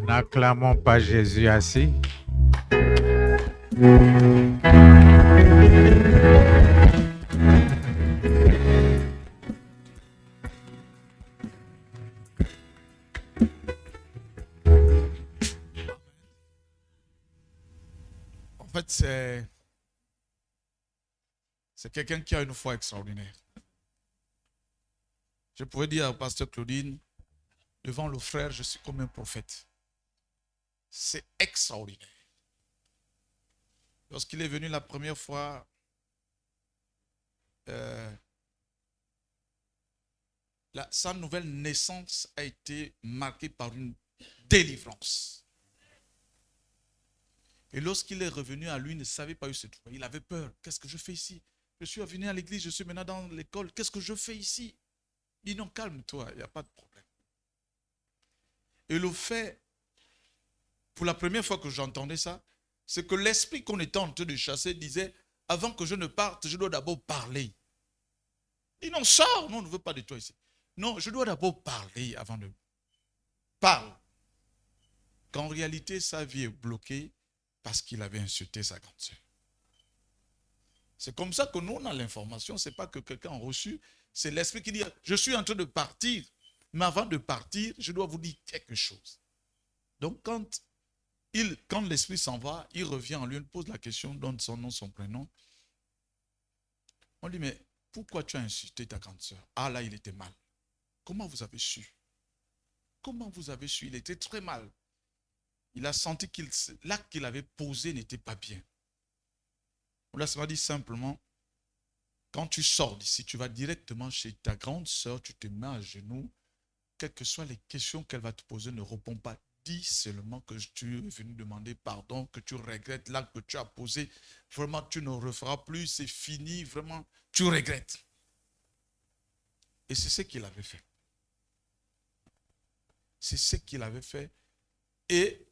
N'acclamons pas Jésus assis. En fait, c'est quelqu'un qui a une foi extraordinaire. Je pourrais dire au pasteur Claudine, devant le frère, je suis comme un prophète. C'est extraordinaire. Lorsqu'il est venu la première fois, sa nouvelle naissance a été marquée par une délivrance. Et lorsqu'il est revenu à lui, il ne savait pas où se trouver. Il avait peur. Qu'est-ce que je fais ici? Je suis venu à l'église, je suis maintenant dans l'école. Qu'est-ce que je fais ici? Il dit non, calme-toi, il n'y a pas de problème. Et le fait, pour la première fois que j'entendais ça, c'est que l'esprit qu'on était en train de chasser disait, avant que je ne parte, je dois d'abord parler. Il dit non, sors, non, on ne veut pas de toi ici. Non, je dois d'abord parler avant de parler. Qu'en réalité, sa vie est bloquée parce qu'il avait insulté sa grande sœur. C'est comme ça que nous, on a l'information. Ce n'est pas que quelqu'un a reçu. C'est l'esprit qui dit, je suis en train de partir. Mais avant de partir, je dois vous dire quelque chose. Donc, quand l'esprit s'en va, il revient en lui, on pose la question, donne son nom, son prénom. On dit, mais pourquoi tu as insulté ta grande sœur? Ah là, il était mal. Comment vous avez su? Comment vous avez su? Il était très mal. Il a senti que l'acte qu'il avait posé n'était pas bien. On l'a dit simplement, quand tu sors d'ici, tu vas directement chez ta grande sœur, tu te mets à genoux, quelles que soient les questions qu'elle va te poser, ne réponds pas. Dis seulement que tu es venu demander pardon, que tu regrettes l'acte que tu as posé. Vraiment, tu ne referas plus, c'est fini, vraiment, tu regrettes. Et c'est ce qu'il avait fait. C'est ce qu'il avait fait. Et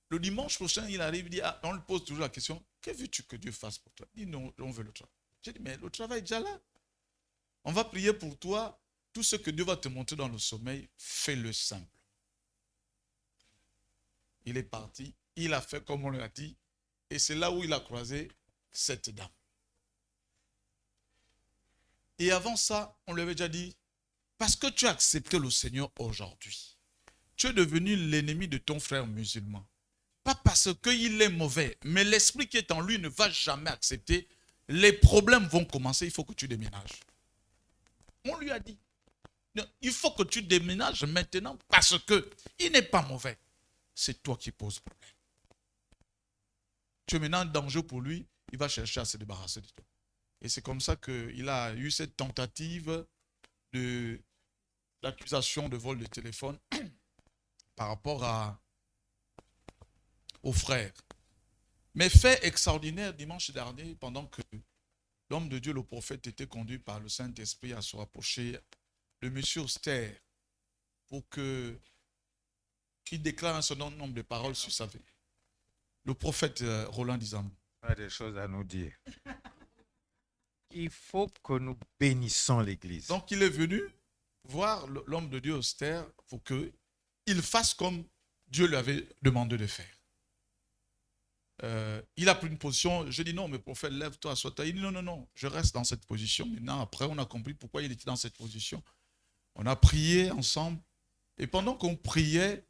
le dimanche prochain, il arrive, il dit, on lui pose toujours la question, que veux-tu que Dieu fasse pour toi? Il dit, non, on veut le travail. J'ai dit, mais le travail est déjà là. On va prier pour toi. Tout ce que Dieu va te montrer dans le sommeil, fais-le simple. Il est parti, il a fait comme on lui a dit, et c'est là où il a croisé cette dame. Et avant ça, on lui avait déjà dit, parce que tu as accepté le Seigneur aujourd'hui, tu es devenu l'ennemi de ton frère musulman. Pas parce qu'il est mauvais, mais l'esprit qui est en lui ne va jamais accepter. Les problèmes vont commencer, il faut que tu déménages. On lui a dit, il faut que tu déménages maintenant parce qu'il n'est pas mauvais. C'est toi qui poses problème. Tu es maintenant en danger pour lui, il va chercher à se débarrasser de toi. Et c'est comme ça qu'il a eu cette tentative d'accusation de vol de téléphone par rapport au frère. Mais fait extraordinaire dimanche dernier, pendant que l'homme de Dieu, le prophète, était conduit par le Saint-Esprit à se rapprocher de M. Auster pour qu'il déclare un certain nombre de paroles sur sa vie. Le prophète Roland Dizamou. Il y a des choses à nous dire. Il faut que nous bénissons l'Église. Donc il est venu voir l'homme de Dieu Auster pour qu'il fasse comme Dieu lui avait demandé de faire. Il a pris une position, je dis non, mais prophète, lève-toi, assois-toi. Il dit non, je reste dans cette position. Maintenant, après, on a compris pourquoi il était dans cette position. On a prié ensemble. Et pendant qu'on priait,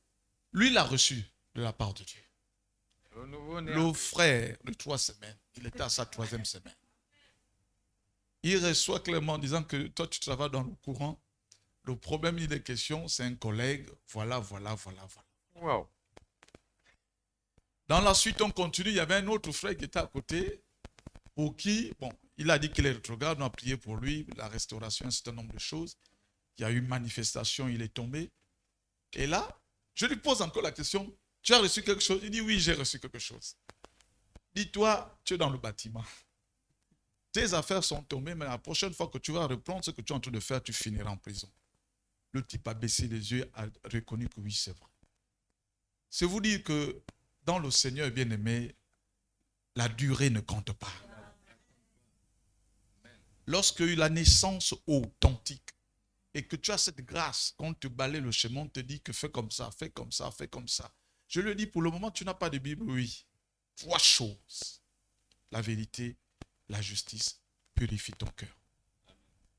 lui, il a reçu de la part de Dieu. Le frère de 3 semaines, il était à sa 3e semaine. Il reçoit clairement en disant que toi, tu travailles dans le courant. Le problème, il est question, c'est un collègue. Voilà. Wow. Dans la suite, on continue. Il y avait un autre frère qui était à côté, pour qui, il a dit qu'il est rétrograde, on a prié pour lui, la restauration, un certain nombre de choses. Il y a eu une manifestation, il est tombé. Et là, je lui pose encore la question, tu as reçu quelque chose? Il dit, oui, j'ai reçu quelque chose. Dis-toi, tu es dans le bâtiment. Tes affaires sont tombées, mais la prochaine fois que tu vas reprendre ce que tu es en train de faire, tu finiras en prison. Le type a baissé les yeux, a reconnu que oui, c'est vrai. C'est vous dire que dans le Seigneur bien-aimé, la durée ne compte pas. Lorsque la naissance authentique et que tu as cette grâce, quand on te balaye le chemin, on te dit que fais comme ça, fais comme ça, fais comme ça. Je lui ai dit, pour le moment, tu n'as pas de Bible, oui. 3 choses. La vérité, la justice, purifie ton cœur.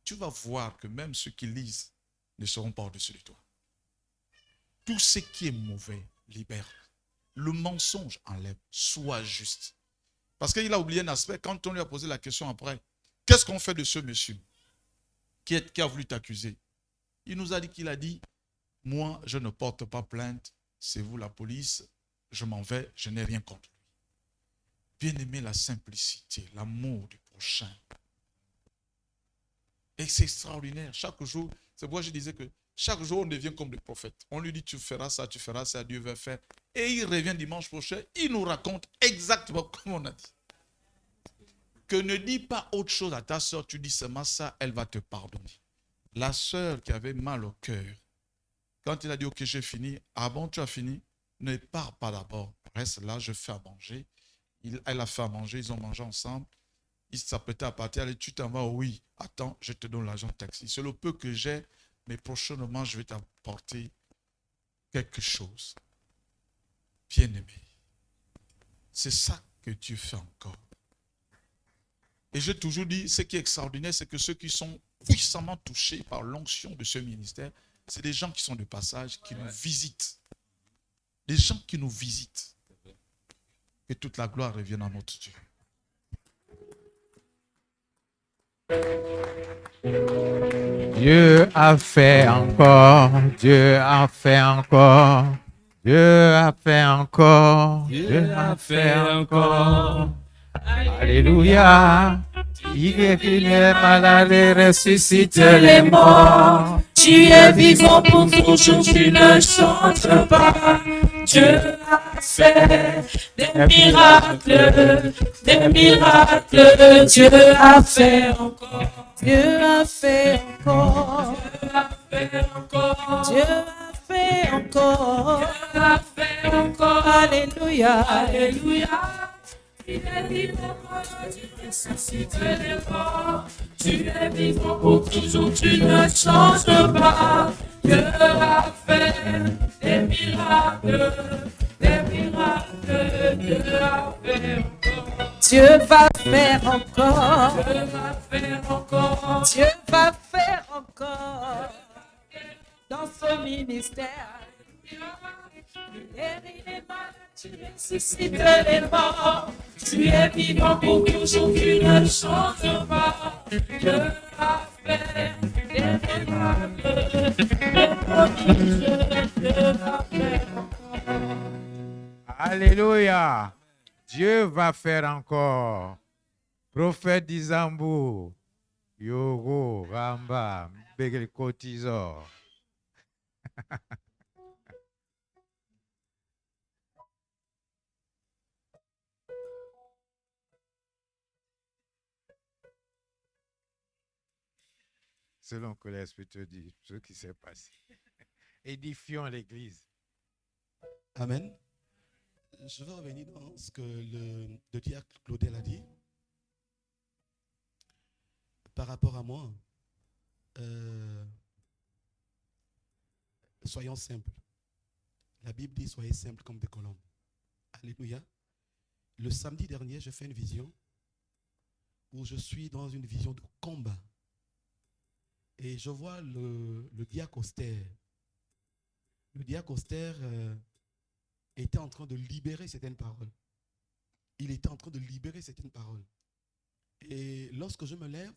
Tu vas voir que même ceux qui lisent ne seront pas au-dessus de toi. Tout ce qui est mauvais, libère. Le mensonge enlève. Sois juste. Parce qu'il a oublié un aspect. Quand on lui a posé la question après, qu'est-ce qu'on fait de ce monsieur qui a voulu t'accuser? Il nous a dit qu'il a dit, moi, je ne porte pas plainte. C'est vous la police. Je m'en vais. Je n'ai rien contre lui. Bien aimé, la simplicité, l'amour du prochain. Et c'est extraordinaire. Chaque jour, c'est pourquoi je disais que chaque jour, on devient comme des prophètes. On lui dit, tu feras ça, Dieu va faire. Et il revient dimanche prochain, il nous raconte exactement comme on a dit. Que ne dis pas autre chose à ta soeur, tu dis seulement ça, elle va te pardonner. La soeur qui avait mal au cœur, quand il a dit, ok, j'ai fini, ah bon, tu as fini? Ne pars pas d'abord, reste là, je fais à manger. Elle a fait à manger, ils ont mangé ensemble. Il s'apprêtait à partir, allez, tu t'en vas, oui, attends, je te donne l'argent de taxi. C'est le peu que j'ai, mais prochainement, je vais t'apporter quelque chose. Bien-aimé, c'est ça que Dieu fait encore. Et j'ai toujours dit, ce qui est extraordinaire, c'est que ceux qui sont puissamment touchés par l'onction de ce ministère, c'est des gens qui sont de passage, qui nous visitent. Des gens qui nous visitent. Que toute la gloire revienne à notre Dieu. Dieu a fait encore, Dieu a fait encore, Dieu a fait encore, Dieu a fait encore. Alléluia. Il est venu les malades et ressuscite les morts. Tu es vivant pour toujours, tu ne chantes pas. Dieu a fait des miracles, Dieu a fait encore. Dieu a fait encore. Dieu a fait encore. Dieu a fait encore. Alléluia. Alléluia. Tu es vivant pour tu ressuscites les morts. Tu es vivant pour toujours, tu ne changes pas. Dieu a fait des miracles, Dieu a fait encore. Dieu va faire encore. Dieu va faire encore. Dieu va faire encore. Dans ce ministère, tu guéris les malades, tu ressuscites les morts. Tu es vivant pour toujours, tu ne changes pas. Dieu a fait des miracles, Dieu a fait encore. Alléluia. Dieu va faire encore. Prophète d'Izambou, Yogo, Ramba, Begel Kotizor. Selon que l'Esprit te dit, ce qui s'est passé. Édifions l'Église. Amen. Je vais revenir dans ce que le diacre Claudel a dit. Par rapport à moi, soyons simples. La Bible dit soyez simples comme des colombes. Alléluia. Le samedi dernier, j'ai fait une vision où je suis dans une vision de combat. Et je vois le diacre austère. Le diacre austère était en train de libérer certaines paroles. Il était en train de libérer certaines paroles. Et lorsque je me lève,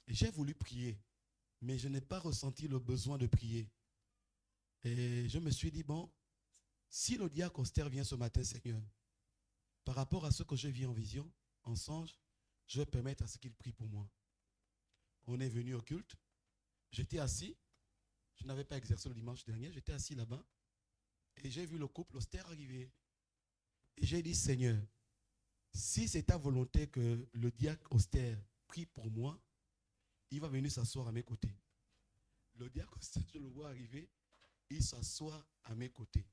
j'ai voulu prier, mais je n'ai pas ressenti le besoin de prier. Et je me suis dit, bon, si le diacre austère vient ce matin, Seigneur, par rapport à ce que je vis en vision, en songe, je vais permettre à ce qu'il prie pour moi. On est venu au culte, j'étais assis, je n'avais pas exercé le dimanche dernier, j'étais assis là-bas, et j'ai vu le couple austère arriver. Et j'ai dit, Seigneur, si c'est ta volonté que le diacre austère prie pour moi, il va venir s'asseoir à mes côtés. Le diacre austère, je le vois arriver, il s'assoit à mes côtés.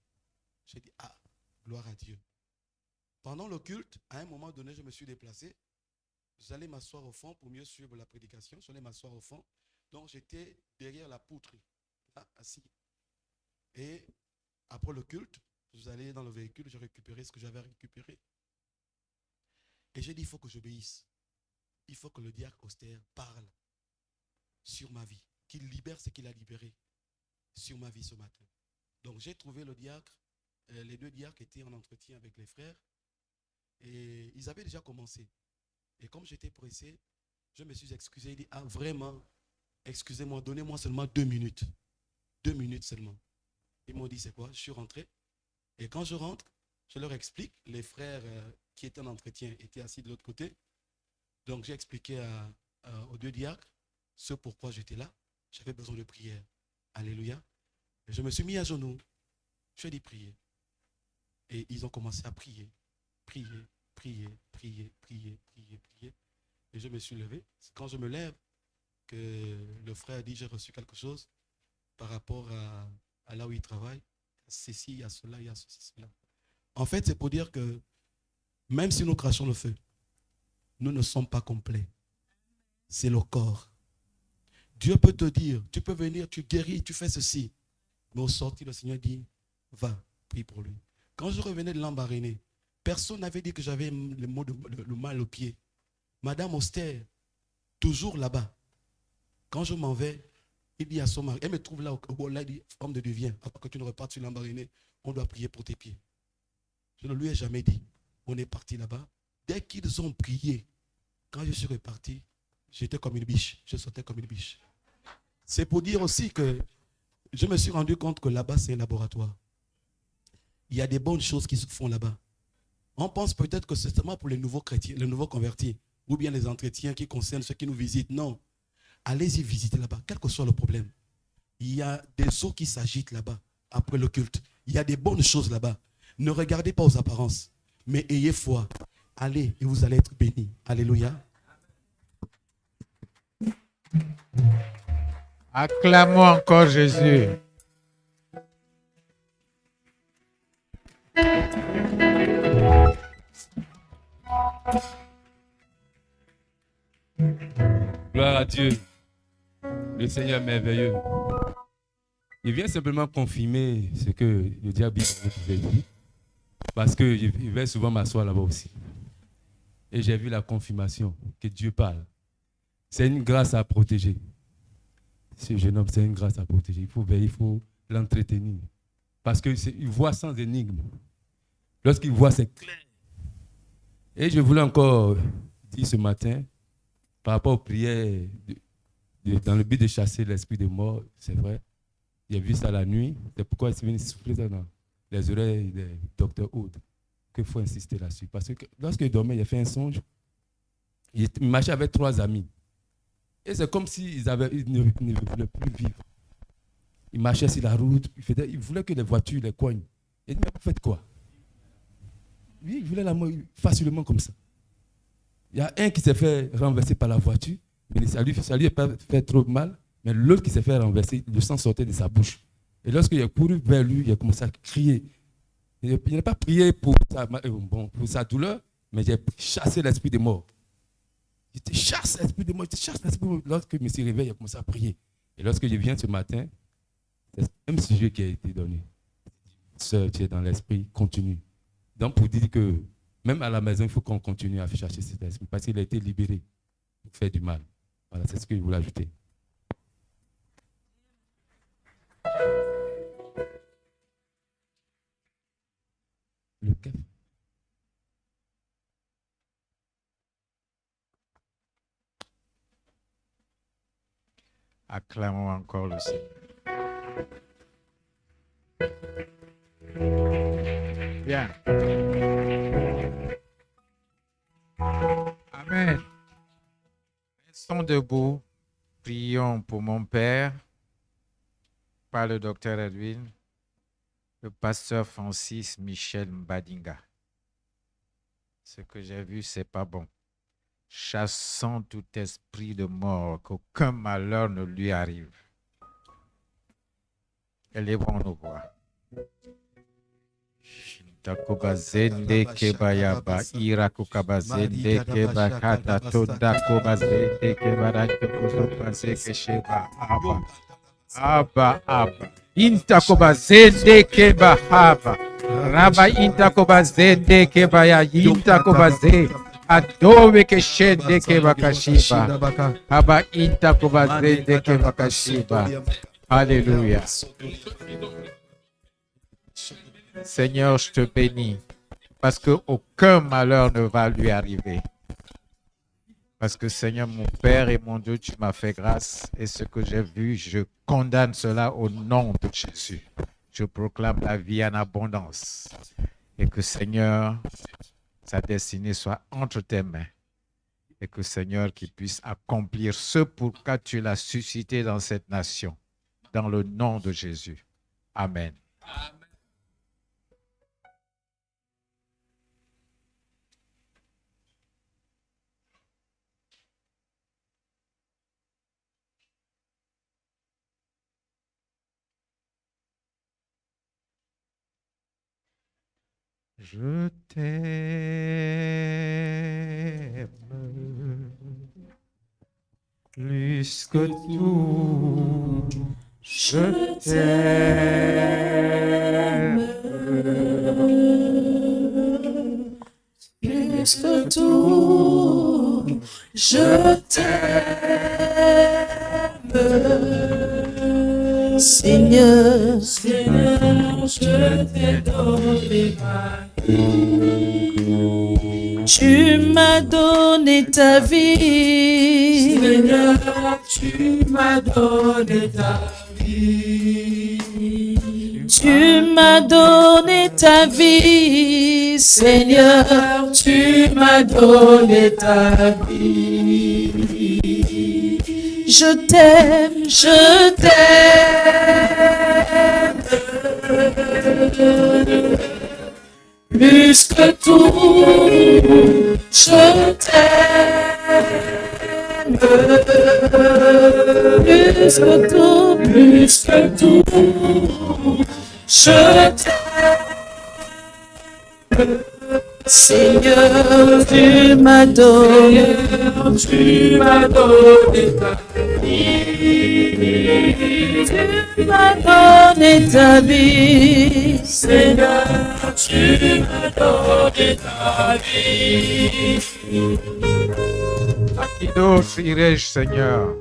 J'ai dit, ah, gloire à Dieu. Pendant le culte, à un moment donné, je me suis déplacé. J'allais m'asseoir au fond pour mieux suivre la prédication. J'allais m'asseoir au fond. Donc, j'étais derrière la poutre, là, assis. Et après le culte, Je suis allé dans le véhicule, j'ai récupéré ce que j'avais récupéré. Et j'ai dit, il faut que j'obéisse. Il faut que le diacre austère parle sur ma vie. Qu'il libère ce qu'il a libéré sur ma vie ce matin. Donc j'ai trouvé le diacre. Les deux diacres étaient en entretien avec les frères. Et ils avaient déjà commencé. Et comme j'étais pressé, je me suis excusé. Il dit, ah vraiment, excusez-moi, donnez-moi seulement 2 minutes. 2 minutes seulement. Ils m'ont dit, c'est quoi? Je suis rentré. Et quand je rentre, je leur explique. Les frères qui étaient en entretien étaient assis de l'autre côté. Donc j'ai expliqué aux deux diacres ce pourquoi j'étais là. J'avais besoin de prière. Alléluia. Et je me suis mis à genoux. Je dis prier. Et ils ont commencé à prier. Prier, prier, prier, prier, prier, prier. Et je me suis levé. C'est quand je me lève que le frère dit, j'ai reçu quelque chose par rapport à là où il travaille. Ceci, il y a cela, il y a ceci, cela. En fait, c'est pour dire que même si nous crachons le feu, nous ne sommes pas complets. C'est le corps. Dieu peut te dire, tu peux venir, tu guéris, tu fais ceci. Mais au sortir, le Seigneur dit, va, prie pour lui. Quand je revenais de Lambaréné, personne n'avait dit que j'avais le mal au pied. Madame Austère, toujours là-bas. Quand je m'en vais, il dit à son mari, elle me trouve là, là il dit, homme de Dieu, viens, avant que tu ne repartes sur Lambaréné, on doit prier pour tes pieds. Je ne lui ai jamais dit. On est parti là-bas. Dès qu'ils ont prié, quand je suis reparti, j'étais comme une biche. Je sautais comme une biche. C'est pour dire aussi que je me suis rendu compte que là-bas, c'est un laboratoire. Il y a des bonnes choses qui se font là-bas. On pense peut-être que c'est seulement pour les nouveaux chrétiens, les nouveaux convertis, ou bien les entretiens qui concernent ceux qui nous visitent. Non. Allez-y visiter là-bas, quel que soit le problème. Il y a des eaux qui s'agitent là-bas après le culte. Il y a des bonnes choses là-bas. Ne regardez pas aux apparences, mais ayez foi. Allez et vous allez être bénis. Alléluia. Acclamons encore Jésus. Gloire à Dieu. Le Seigneur est merveilleux. Il vient simplement confirmer ce que le diable vous a dit. Parce qu'il va souvent m'asseoir là-bas aussi. Et j'ai vu la confirmation que Dieu parle. C'est une grâce à protéger. Ce jeune homme, c'est une grâce à protéger. Il faut veiller, il faut l'entretenir. Parce qu'il voit sans énigme. Lorsqu'il voit, c'est clair. Et je voulais encore dire ce matin, par rapport aux prières, dans le but de chasser l'esprit de mort, c'est vrai. J'ai vu ça la nuit. C'est pourquoi il s'est venu souffler ça dans les oreilles du docteur Aude. Qu'il faut insister là-dessus. Parce que lorsqu'il dormait, il a fait un songe. Il marchait avec 3 amis. Et c'est comme s'ils ne voulaient plus vivre. Il marchait sur la route. Il voulait que les voitures les coignent. Il dit, mais vous faites quoi? Lui, il voulait la mort facilement comme ça. Il y a un qui s'est fait renverser par la voiture. Mais ça lui n'a pas fait trop mal. Mais l'autre qui s'est fait renverser, le sang sortait de sa bouche. Et lorsqu'il a couru vers lui, il a commencé à crier. Il n'a pas prié pour sa douleur, mais il a chassé l'esprit de mort. Il te chasse l'esprit de mort, il te chasse l'esprit de mort. Lorsque je me suis réveillé, il a commencé à prier. Et lorsque je viens ce matin, c'est le même sujet qui a été donné. Sœur, tu es dans l'esprit, continue. Donc pour dire que même à la maison, il faut qu'on continue à chercher cet esprit parce qu'il a été libéré pour faire du mal. Voilà, c'est ce que je voulais ajouter. Le café. Acclamons encore le Seigneur. Bien. Amen. Restons debout. Prions pour mon père, par le docteur Edwin, le pasteur Francis Michel Mbadinga. Ce que j'ai vu, c'est pas bon. Chassons tout esprit de mort, qu'aucun malheur ne lui arrive. Élevons nos voix. Takobazende kebayaba irakukabazende kebakata tondakobazende kebarantokosopaze kesheba aba intakobazende kebahaba Raba inta kobaze de kebaya inta kobaze. Adobe ke shende ke bakashiba. Aba inta kobaze de ke bakashiba. Alléluia. Seigneur, je te bénis parce que aucun malheur ne va lui arriver. Parce que Seigneur, mon Père et mon Dieu, tu m'as fait grâce et ce que j'ai vu, je condamne cela au nom de Jésus. Je proclame la vie en abondance et que Seigneur, sa destinée soit entre tes mains et que Seigneur, qu'il puisse accomplir ce pourquoi tu l'as suscité dans cette nation, dans le nom de Jésus. Amen. Je t'aime plus que tout. Je t'aime plus que tout. Je t'aime, Seigneur, Seigneur, je t'ai donné ma vie. Tu m'as donné ta vie, Seigneur, tu m'as donné ta vie. Tu m'as donné ta vie, Seigneur, tu m'as donné ta vie. Je t'aime, je t'aime. Plus que tout, je t'aime. Plus que tout, plus que tout, je t'aime. Seigneur, tu m'as donné ta vie. Tu m'as donné ta vie. Seigneur, tu m'as donné ta vie. À qui d'autre irai-je, Seigneur?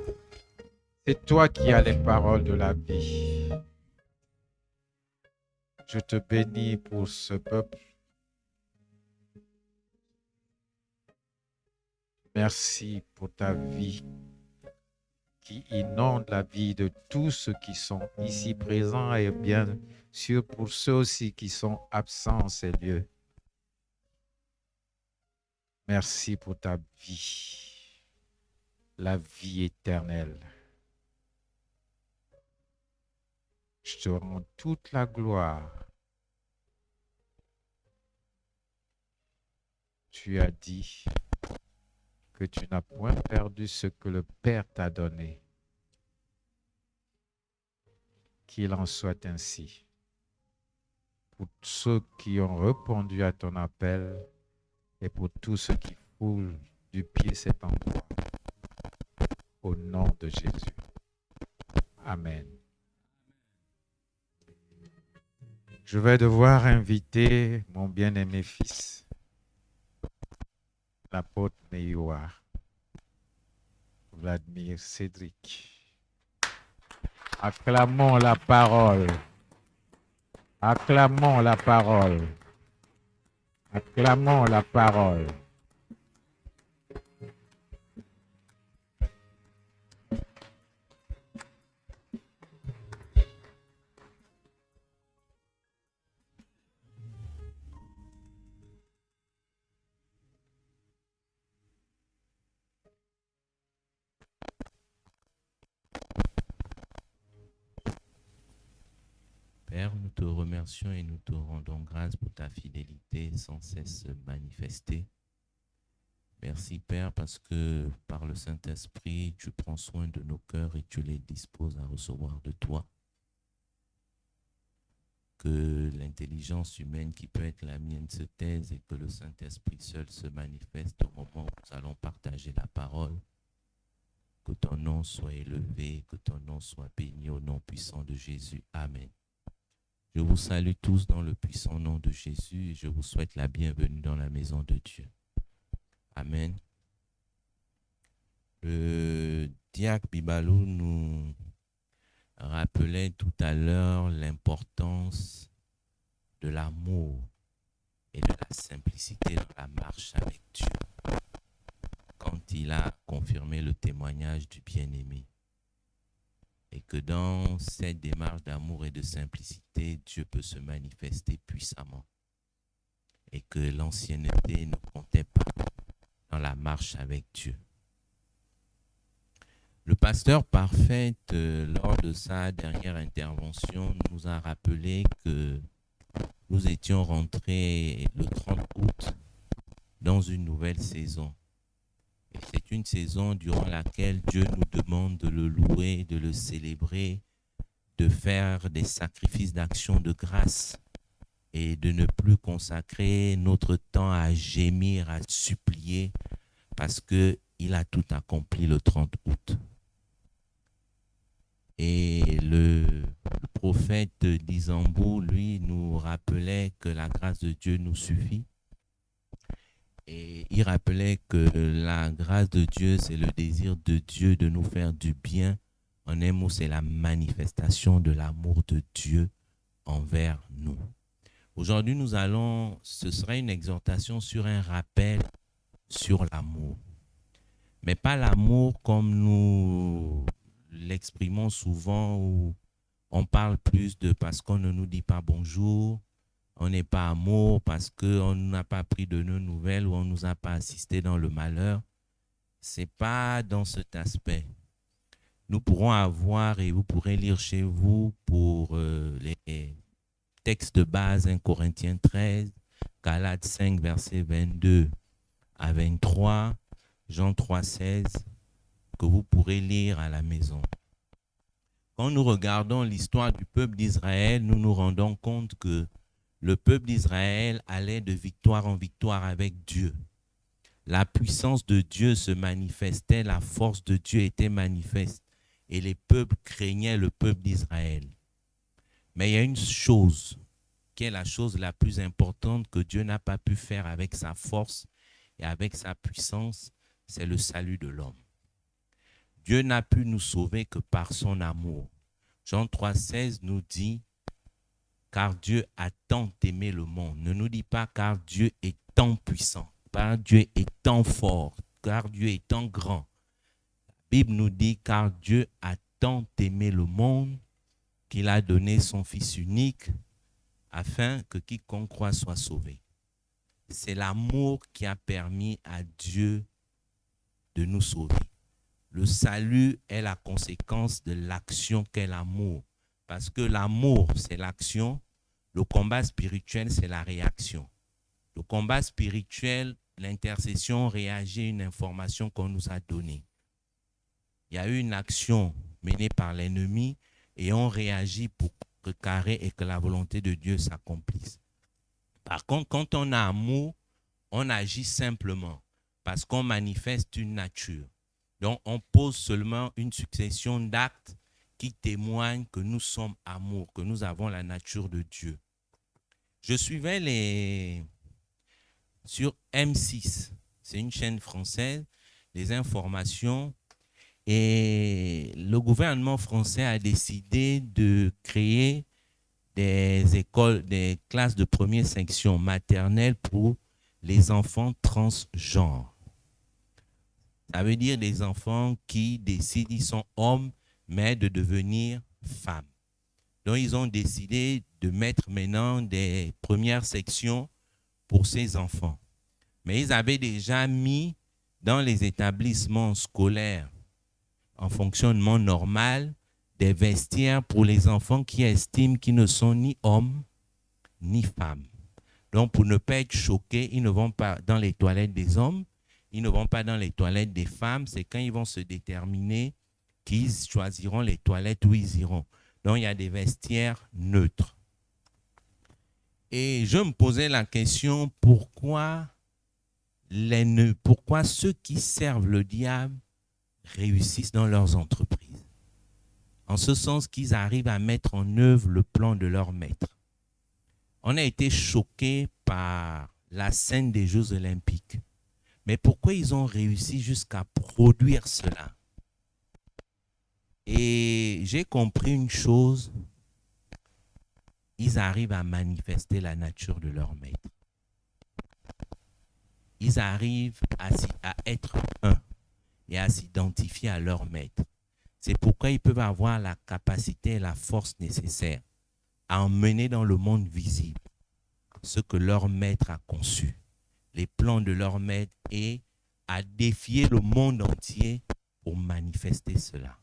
C'est toi qui as les paroles de la vie. Je te bénis pour ce peuple. Merci pour ta vie qui inonde la vie de tous ceux qui sont ici présents et bien sûr pour ceux aussi qui sont absents en ces lieux. Merci pour ta vie, la vie éternelle. Je te rends toute la gloire. Tu as dit que tu n'as point perdu ce que le Père t'a donné. Qu'il en soit ainsi. Pour ceux qui ont répondu à ton appel et pour tous ceux qui foulent du pied cet endroit. Au nom de Jésus. Amen. Je vais devoir inviter mon bien-aimé fils, l'apôtre Meyoua, Vladimir Cédric. Acclamons la parole. Acclamons la parole. Acclamons la parole. Père, nous te remercions et nous te rendons grâce pour ta fidélité sans cesse manifestée. Merci Père parce que par le Saint-Esprit, tu prends soin de nos cœurs et tu les disposes à recevoir de toi. Que l'intelligence humaine qui peut être la mienne se taise et que le Saint-Esprit seul se manifeste au moment où nous allons partager la parole. Que ton nom soit élevé, que ton nom soit béni au nom puissant de Jésus. Amen. Je vous salue tous dans le puissant nom de Jésus et je vous souhaite la bienvenue dans la maison de Dieu. Amen. Le diacre Bibalou nous rappelait tout à l'heure l'importance de l'amour et de la simplicité dans la marche avec Dieu, quand il a confirmé le témoignage du bien-aimé. Et que dans cette démarche d'amour et de simplicité, Dieu peut se manifester puissamment. Et que l'ancienneté ne comptait pas dans la marche avec Dieu. Le pasteur Parfait, lors de sa dernière intervention, nous a rappelé que nous étions rentrés le 30 août dans une nouvelle saison. Et c'est une saison durant laquelle Dieu nous demande de le louer, de le célébrer, de faire des sacrifices d'action de grâce et de ne plus consacrer notre temps à gémir, à supplier, parce qu'il a tout accompli le 30 août. Et le prophète d'Isambou, lui, nous rappelait que la grâce de Dieu nous suffit. Et il rappelait que la grâce de Dieu, c'est le désir de Dieu de nous faire du bien. En un mot, c'est la manifestation de l'amour de Dieu envers nous. Aujourd'hui, ce sera une exhortation sur un rappel sur l'amour. Mais pas l'amour comme nous l'exprimons souvent, où on parle plus de parce qu'on ne nous dit pas bonjour, on n'est pas amour parce qu'on n'a pas pris de nos nouvelles ou on ne nous a pas assisté dans le malheur. Ce n'est pas dans cet aspect. Nous pourrons avoir, et vous pourrez lire chez vous pour les textes de base, 1 Corinthiens 13, Galates 5, versets 22 à 23, Jean 3, 16, que vous pourrez lire à la maison. Quand nous regardons l'histoire du peuple d'Israël, nous nous rendons compte que le peuple d'Israël allait de victoire en victoire avec Dieu. La puissance de Dieu se manifestait, la force de Dieu était manifeste et les peuples craignaient le peuple d'Israël. Mais il y a une chose qui est la chose la plus importante que Dieu n'a pas pu faire avec sa force et avec sa puissance, c'est le salut de l'homme. Dieu n'a pu nous sauver que par son amour. Jean 3,16 nous dit « Car Dieu a tant aimé le monde ». Ne nous dit pas « Car Dieu est tant puissant », car Dieu est tant fort, car Dieu est tant grand. La Bible nous dit « Car Dieu a tant aimé le monde qu'il a donné son Fils unique afin que quiconque croit soit sauvé ». C'est l'amour qui a permis à Dieu de nous sauver. Le salut est la conséquence de l'action qu'est l'amour. Parce que l'amour, c'est l'action. Le combat spirituel, c'est la réaction. Le combat spirituel, l'intercession réagit à une information qu'on nous a donnée. Il y a eu une action menée par l'ennemi et on réagit pour contrecarrer et que la volonté de Dieu s'accomplisse. Par contre, quand on a amour, on agit simplement parce qu'on manifeste une nature. Donc, on pose seulement une succession d'actes qui témoignent que nous sommes amour, que nous avons la nature de Dieu. Je suivais sur M6, c'est une chaîne française, les informations, et le gouvernement français a décidé de créer des écoles, des classes de première section maternelle pour les enfants transgenres. Ça veut dire des enfants qui décident, ils sont hommes, mais de devenir femmes. Donc, ils ont décidé de mettre maintenant des premières sections pour ces enfants. Mais ils avaient déjà mis dans les établissements scolaires en fonctionnement normal des vestiaires pour les enfants qui estiment qu'ils ne sont ni hommes ni femmes. Donc, pour ne pas être choqués, ils ne vont pas dans les toilettes des hommes, ils ne vont pas dans les toilettes des femmes. C'est quand ils vont se déterminer qu'ils choisiront les toilettes où ils iront. Donc, il y a des vestiaires neutres. Et je me posais la question, pourquoi ceux qui servent le diable réussissent dans leurs entreprises? En ce sens qu'ils arrivent à mettre en œuvre le plan de leur maître. On a été choqués par la scène des Jeux Olympiques. Mais pourquoi ils ont réussi jusqu'à produire cela? Et j'ai compris une chose, ils arrivent à manifester la nature de leur maître. Ils arrivent à être un et à s'identifier à leur maître. C'est pourquoi ils peuvent avoir la capacité et la force nécessaire à emmener dans le monde visible ce que leur maître a conçu, les plans de leur maître, et à défier le monde entier pour manifester cela.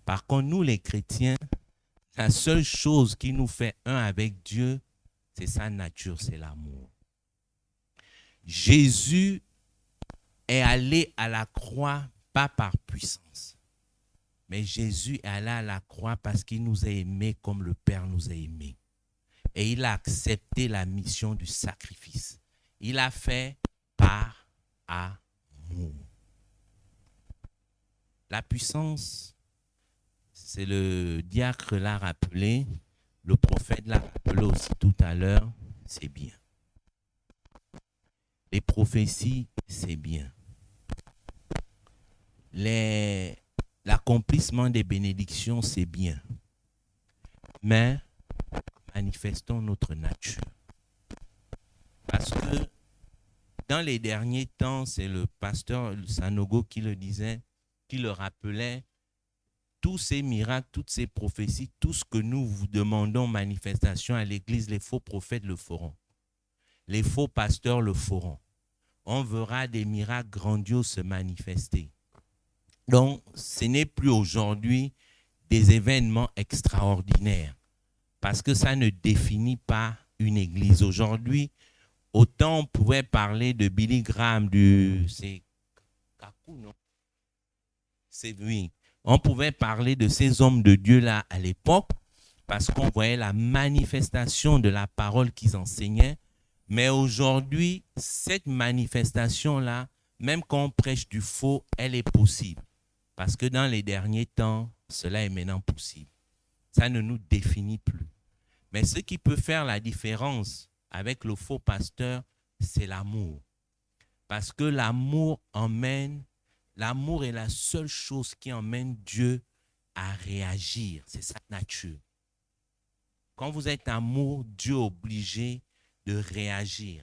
Par contre, nous les chrétiens, la seule chose qui nous fait un avec Dieu, c'est sa nature, c'est l'amour. Jésus est allé à la croix, pas par puissance, mais Jésus est allé à la croix parce qu'il nous a aimés comme le Père nous a aimés. Et il a accepté la mission du sacrifice. Il a fait par amour. La puissance, c'est le diacre l'a rappelé, le prophète l'a rappelé aussi tout à l'heure, c'est bien. Les prophéties, c'est bien. L'accomplissement des bénédictions, c'est bien. Mais manifestons notre nature. Parce que dans les derniers temps, c'est le pasteur Sanogo qui le disait, qui le rappelait, tous ces miracles, toutes ces prophéties, tout ce que nous vous demandons, manifestation à l'Église, les faux prophètes le feront. Les faux pasteurs le feront. On verra des miracles grandioses se manifester. Donc, ce n'est plus aujourd'hui des événements extraordinaires, parce que ça ne définit pas une église. Aujourd'hui, autant on pouvait parler de Billy Graham, c'est Kakou, non? C'est oui. On pouvait parler de ces hommes de Dieu-là à l'époque, parce qu'on voyait la manifestation de la parole qu'ils enseignaient. Mais aujourd'hui, cette manifestation-là, même quand on prêche du faux, elle est possible. Parce que dans les derniers temps, cela est maintenant possible. Ça ne nous définit plus. Mais ce qui peut faire la différence avec le faux pasteur, c'est l'amour. Parce que l'amour est la seule chose qui emmène Dieu à réagir. C'est sa nature. Quand vous êtes amour, Dieu est obligé de réagir.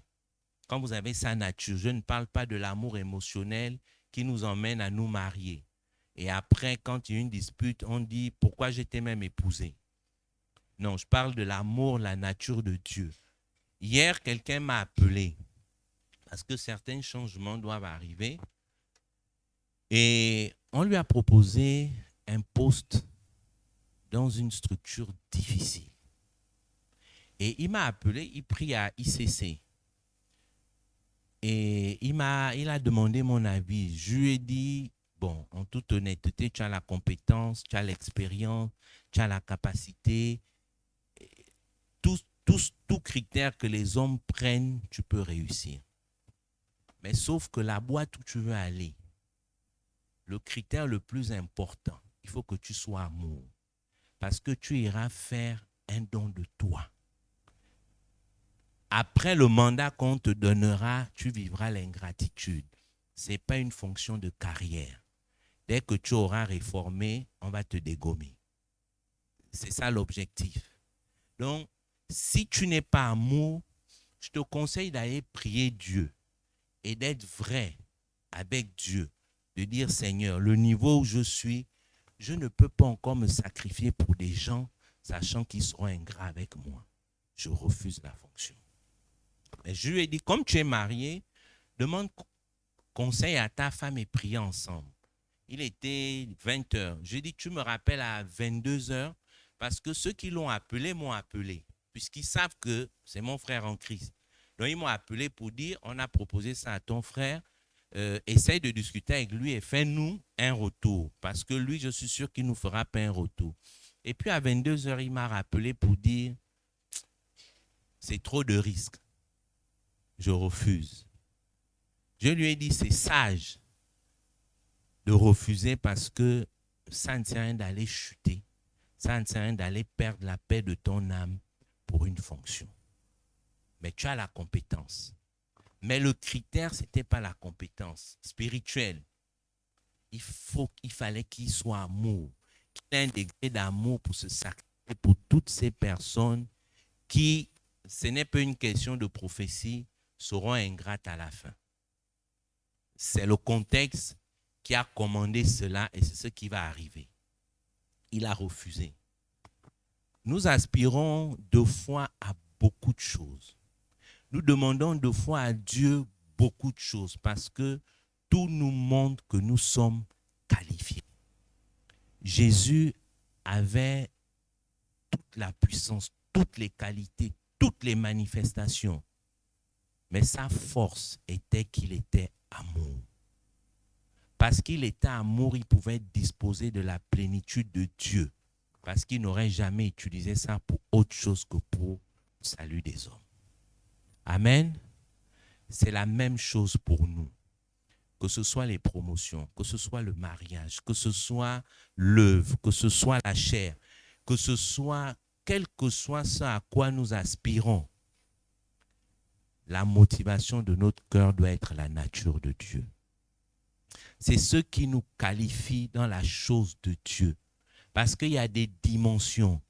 Quand vous avez sa nature, je ne parle pas de l'amour émotionnel qui nous emmène à nous marier. Et après, quand il y a une dispute, on dit « Pourquoi je t'ai même épousé ?» Non, je parle de l'amour, la nature de Dieu. Hier, quelqu'un m'a appelé parce que certains changements doivent arriver. Et on lui a proposé un poste dans une structure difficile. Et il m'a appelé, il prie à ICC. Et il a demandé mon avis. Je lui ai dit, bon, en toute honnêteté, tu as la compétence, tu as l'expérience, tu as la capacité. Tout critère que les hommes prennent, tu peux réussir. Mais sauf que la boîte où tu veux aller, le critère le plus important, il faut que tu sois amour. Parce que tu iras faire un don de toi. Après le mandat qu'on te donnera, tu vivras l'ingratitude. Ce n'est pas une fonction de carrière. Dès que tu auras réformé, on va te dégommer. C'est ça l'objectif. Donc, si tu n'es pas amour, je te conseille d'aller prier Dieu et d'être vrai avec Dieu. De dire, Seigneur, le niveau où je suis, je ne peux pas encore me sacrifier pour des gens, sachant qu'ils seront ingrats avec moi. Je refuse la fonction. Mais je lui ai dit, comme tu es marié, demande conseil à ta femme et priez ensemble. Il était 20 h. Je lui ai dit, tu me rappelles à 22 h, parce que ceux qui l'ont appelé m'ont appelé, puisqu'ils savent que c'est mon frère en Christ. Donc ils m'ont appelé pour dire, on a proposé ça à ton frère, essaye de discuter avec lui et fais-nous un retour, parce que lui, je suis sûr qu'il ne nous fera pas un retour. Et puis à 22 h, il m'a rappelé pour dire, c'est trop de risques. Je refuse. Je lui ai dit, c'est sage de refuser parce que ça ne sert à rien d'aller chuter. Ça ne sert à rien d'aller perdre la paix de ton âme pour une fonction. Mais tu as la compétence. Mais le critère, ce n'était pas la compétence spirituelle. Il fallait qu'il soit amour, qu'il ait un degré d'amour pour se sacrifier pour toutes ces personnes qui, ce n'est pas une question de prophétie, seront ingrates à la fin. C'est le contexte qui a commandé cela et c'est ce qui va arriver. Il a refusé. Nous aspirons deux fois à beaucoup de choses. Nous demandons deux fois à Dieu beaucoup de choses parce que tout nous montre que nous sommes qualifiés. Jésus avait toute la puissance, toutes les qualités, toutes les manifestations. Mais sa force était qu'il était amour. Parce qu'il était amour, il pouvait disposer de la plénitude de Dieu. Parce qu'il n'aurait jamais utilisé ça pour autre chose que pour le salut des hommes. Amen. C'est la même chose pour nous. Que ce soit les promotions, que ce soit le mariage, que ce soit l'œuvre, que ce soit la chair, que ce soit, quel que soit ce à quoi nous aspirons, la motivation de notre cœur doit être la nature de Dieu. C'est ce qui nous qualifie dans la chose de Dieu. Parce qu'il y a des dimensions.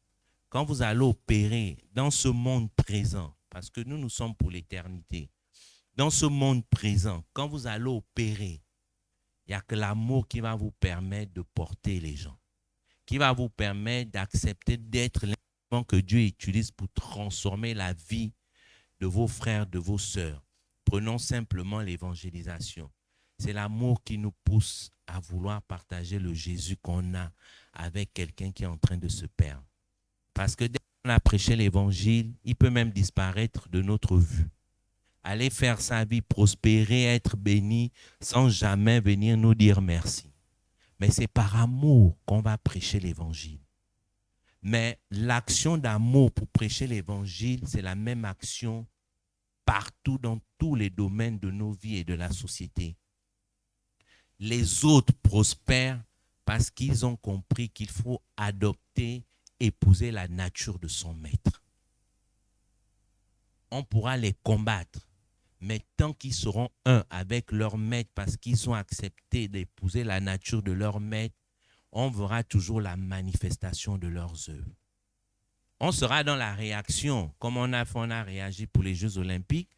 Quand vous allez opérer dans ce monde présent, parce que nous sommes pour l'éternité, dans ce monde présent, quand vous allez opérer, il n'y a que l'amour qui va vous permettre de porter les gens, qui va vous permettre d'accepter d'être l'instrument que Dieu utilise pour transformer la vie de vos frères, de vos sœurs. Prenons simplement l'évangélisation. C'est l'amour qui nous pousse à vouloir partager le Jésus qu'on a avec quelqu'un qui est en train de se perdre. Parce que dès qu'on a prêché l'évangile, il peut même disparaître de notre vue. Aller faire sa vie, prospérer, être béni, sans jamais venir nous dire merci. Mais c'est par amour qu'on va prêcher l'évangile. Mais l'action d'amour pour prêcher l'évangile, c'est la même action partout dans tous les domaines de nos vies et de la société. Les autres prospèrent parce qu'ils ont compris qu'il faut adopter, épouser la nature de son maître. On pourra les combattre, mais tant qu'ils seront un avec leur maître parce qu'ils ont accepté d'épouser la nature de leur maître, on verra toujours la manifestation de leurs œuvres. On sera dans la réaction, comme on a réagi pour les Jeux Olympiques.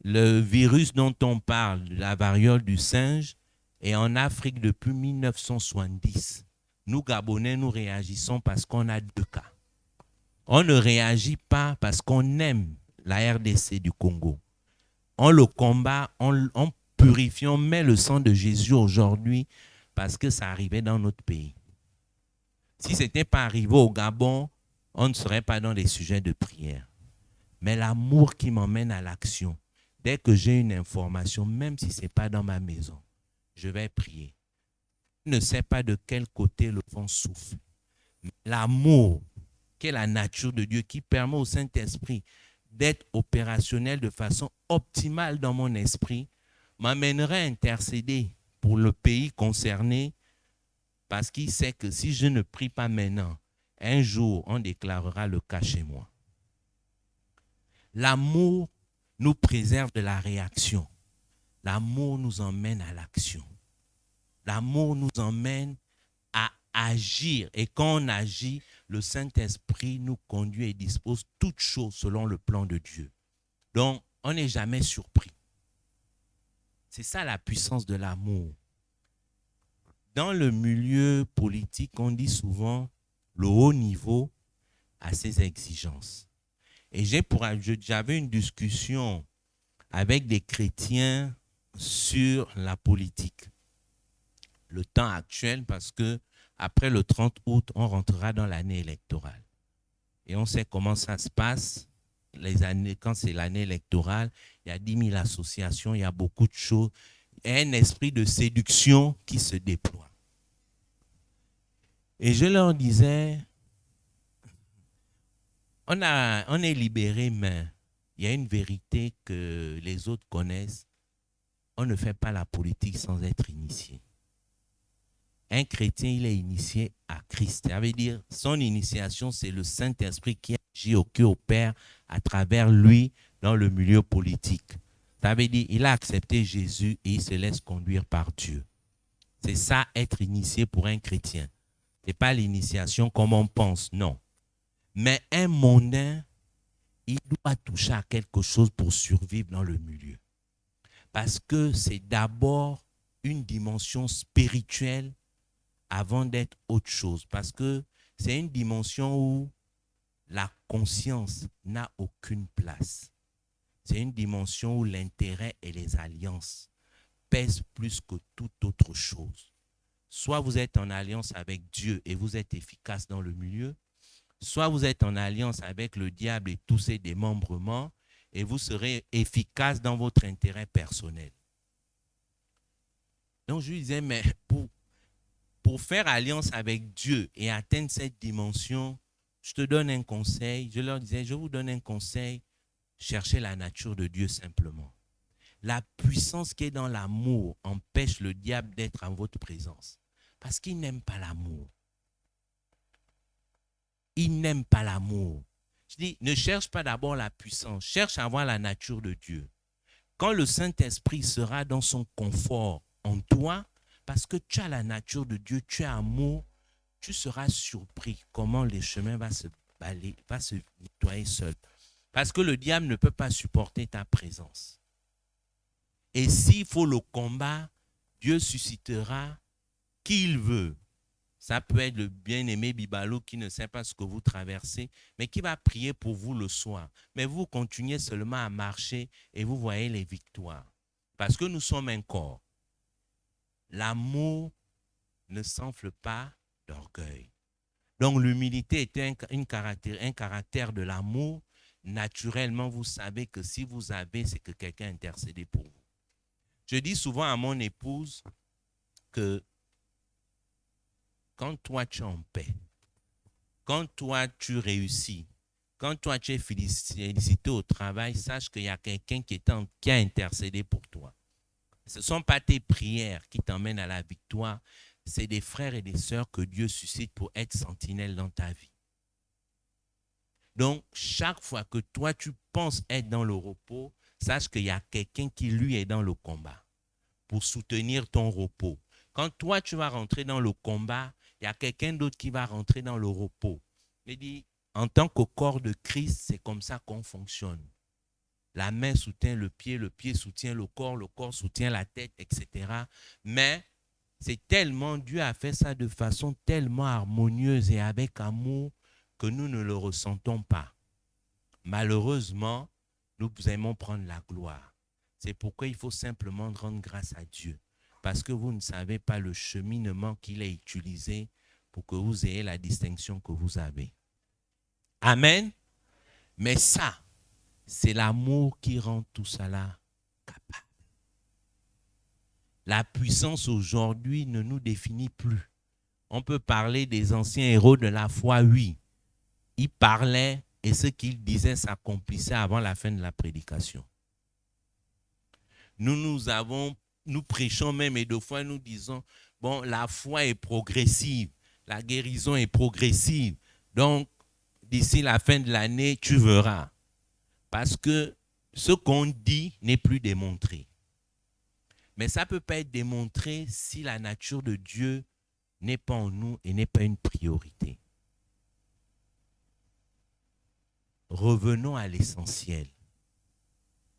Le virus dont on parle, la variole du singe, est en Afrique depuis 1970. Nous, Gabonais, nous réagissons parce qu'on a 2 cas. On ne réagit pas parce qu'on aime la RDC du Congo. On le combat, on purifie, on met le sang de Jésus aujourd'hui parce que ça arrivait dans notre pays. Si ce n'était pas arrivé au Gabon, on ne serait pas dans les sujets de prière. Mais l'amour qui m'emmène à l'action, dès que j'ai une information, même si ce n'est pas dans ma maison, je vais prier. Je ne sais pas de quel côté le vent souffle. L'amour, qui est la nature de Dieu, qui permet au Saint-Esprit d'être opérationnel de façon optimale dans mon esprit, m'amènerait à intercéder pour le pays concerné parce qu'il sait que si je ne prie pas maintenant, un jour, on déclarera le cas chez moi. L'amour nous préserve de la réaction. L'amour nous emmène à l'action. L'amour nous emmène à agir. Et quand on agit, le Saint-Esprit nous conduit et dispose toutes choses selon le plan de Dieu. Donc, on n'est jamais surpris. C'est ça la puissance de l'amour. Dans le milieu politique, on dit souvent le haut niveau a ses exigences. Et j'avais une discussion avec des chrétiens sur la politique. Le temps actuel, parce que après le 30 août, on rentrera dans l'année électorale. Et on sait comment ça se passe. Quand c'est l'année électorale, il y a 10 000 associations, il y a beaucoup de choses. Il y a un esprit de séduction qui se déploie. Et je leur disais, on est libéré, mais il y a une vérité que les autres connaissent. On ne fait pas la politique sans être initié. Un chrétien, il est initié à Christ. Ça veut dire, son initiation, c'est le Saint-Esprit qui a qui opère à travers lui dans le milieu politique. Ça veut dire qu'il a accepté Jésus et il se laisse conduire par Dieu. C'est ça, être initié pour un chrétien. Ce n'est pas l'initiation comme on pense, non. Mais un mondain, il doit toucher à quelque chose pour survivre dans le milieu. Parce que c'est d'abord une dimension spirituelle avant d'être autre chose. Parce que c'est une dimension où la conscience n'a aucune place. C'est une dimension où l'intérêt et les alliances pèsent plus que toute autre chose. Soit vous êtes en alliance avec Dieu et vous êtes efficace dans le milieu, soit vous êtes en alliance avec le diable et tous ses démembrements et vous serez efficace dans votre intérêt personnel. Donc je lui disais, mais pour faire alliance avec Dieu et atteindre cette dimension, je te donne un conseil. Je leur disais, je vous donne un conseil, cherchez la nature de Dieu simplement. La puissance qui est dans l'amour empêche le diable d'être en votre présence. Parce qu'il n'aime pas l'amour. Il n'aime pas l'amour. Je dis, ne cherche pas d'abord la puissance, cherche à voir la nature de Dieu. Quand le Saint-Esprit sera dans son confort en toi, parce que tu as la nature de Dieu, tu as amour, tu seras surpris comment les chemins vont se balayer, va se nettoyer seul. Parce que le diable ne peut pas supporter ta présence. Et s'il faut le combat, Dieu suscitera qui il veut. Ça peut être le bien-aimé Bibalo qui ne sait pas ce que vous traversez, mais qui va prier pour vous le soir. Mais vous continuez seulement à marcher et vous voyez les victoires. Parce que nous sommes un corps. L'amour ne s'enfle pas d'orgueil. Donc l'humilité est un caractère de l'amour. Naturellement, vous savez que si vous avez, c'est que quelqu'un a intercédé pour vous. Je dis souvent à mon épouse que quand toi tu es en paix, quand toi tu réussis, quand toi tu es félicité au travail, sache qu'il y a quelqu'un qui a intercédé pour toi. Ce ne sont pas tes prières qui t'emmènent à la victoire, c'est des frères et des sœurs que Dieu suscite pour être sentinelles dans ta vie. Donc, chaque fois que toi tu penses être dans le repos, sache qu'il y a quelqu'un qui lui est dans le combat pour soutenir ton repos. Quand toi tu vas rentrer dans le combat, il y a quelqu'un d'autre qui va rentrer dans le repos. Il dit, en tant que corps de Christ, c'est comme ça qu'on fonctionne. La main soutient le pied soutient le corps soutient la tête, etc. Mais c'est tellement, Dieu a fait ça de façon tellement harmonieuse et avec amour que nous ne le ressentons pas. Malheureusement, nous aimons prendre la gloire. C'est pourquoi il faut simplement rendre grâce à Dieu. Parce que vous ne savez pas le cheminement qu'il a utilisé pour que vous ayez la distinction que vous avez. Amen. Mais ça, c'est l'amour qui rend tout cela capable. La puissance aujourd'hui ne nous définit plus. On peut parler des anciens héros de la foi, oui. Ils parlaient et ce qu'ils disaient s'accomplissait avant la fin de la prédication. Nous prêchons même et deux fois nous disons, bon, la foi est progressive, la guérison est progressive. Donc, d'ici la fin de l'année, tu verras. Parce que ce qu'on dit n'est plus démontré. Mais ça ne peut pas être démontré si la nature de Dieu n'est pas en nous et n'est pas une priorité. Revenons à l'essentiel.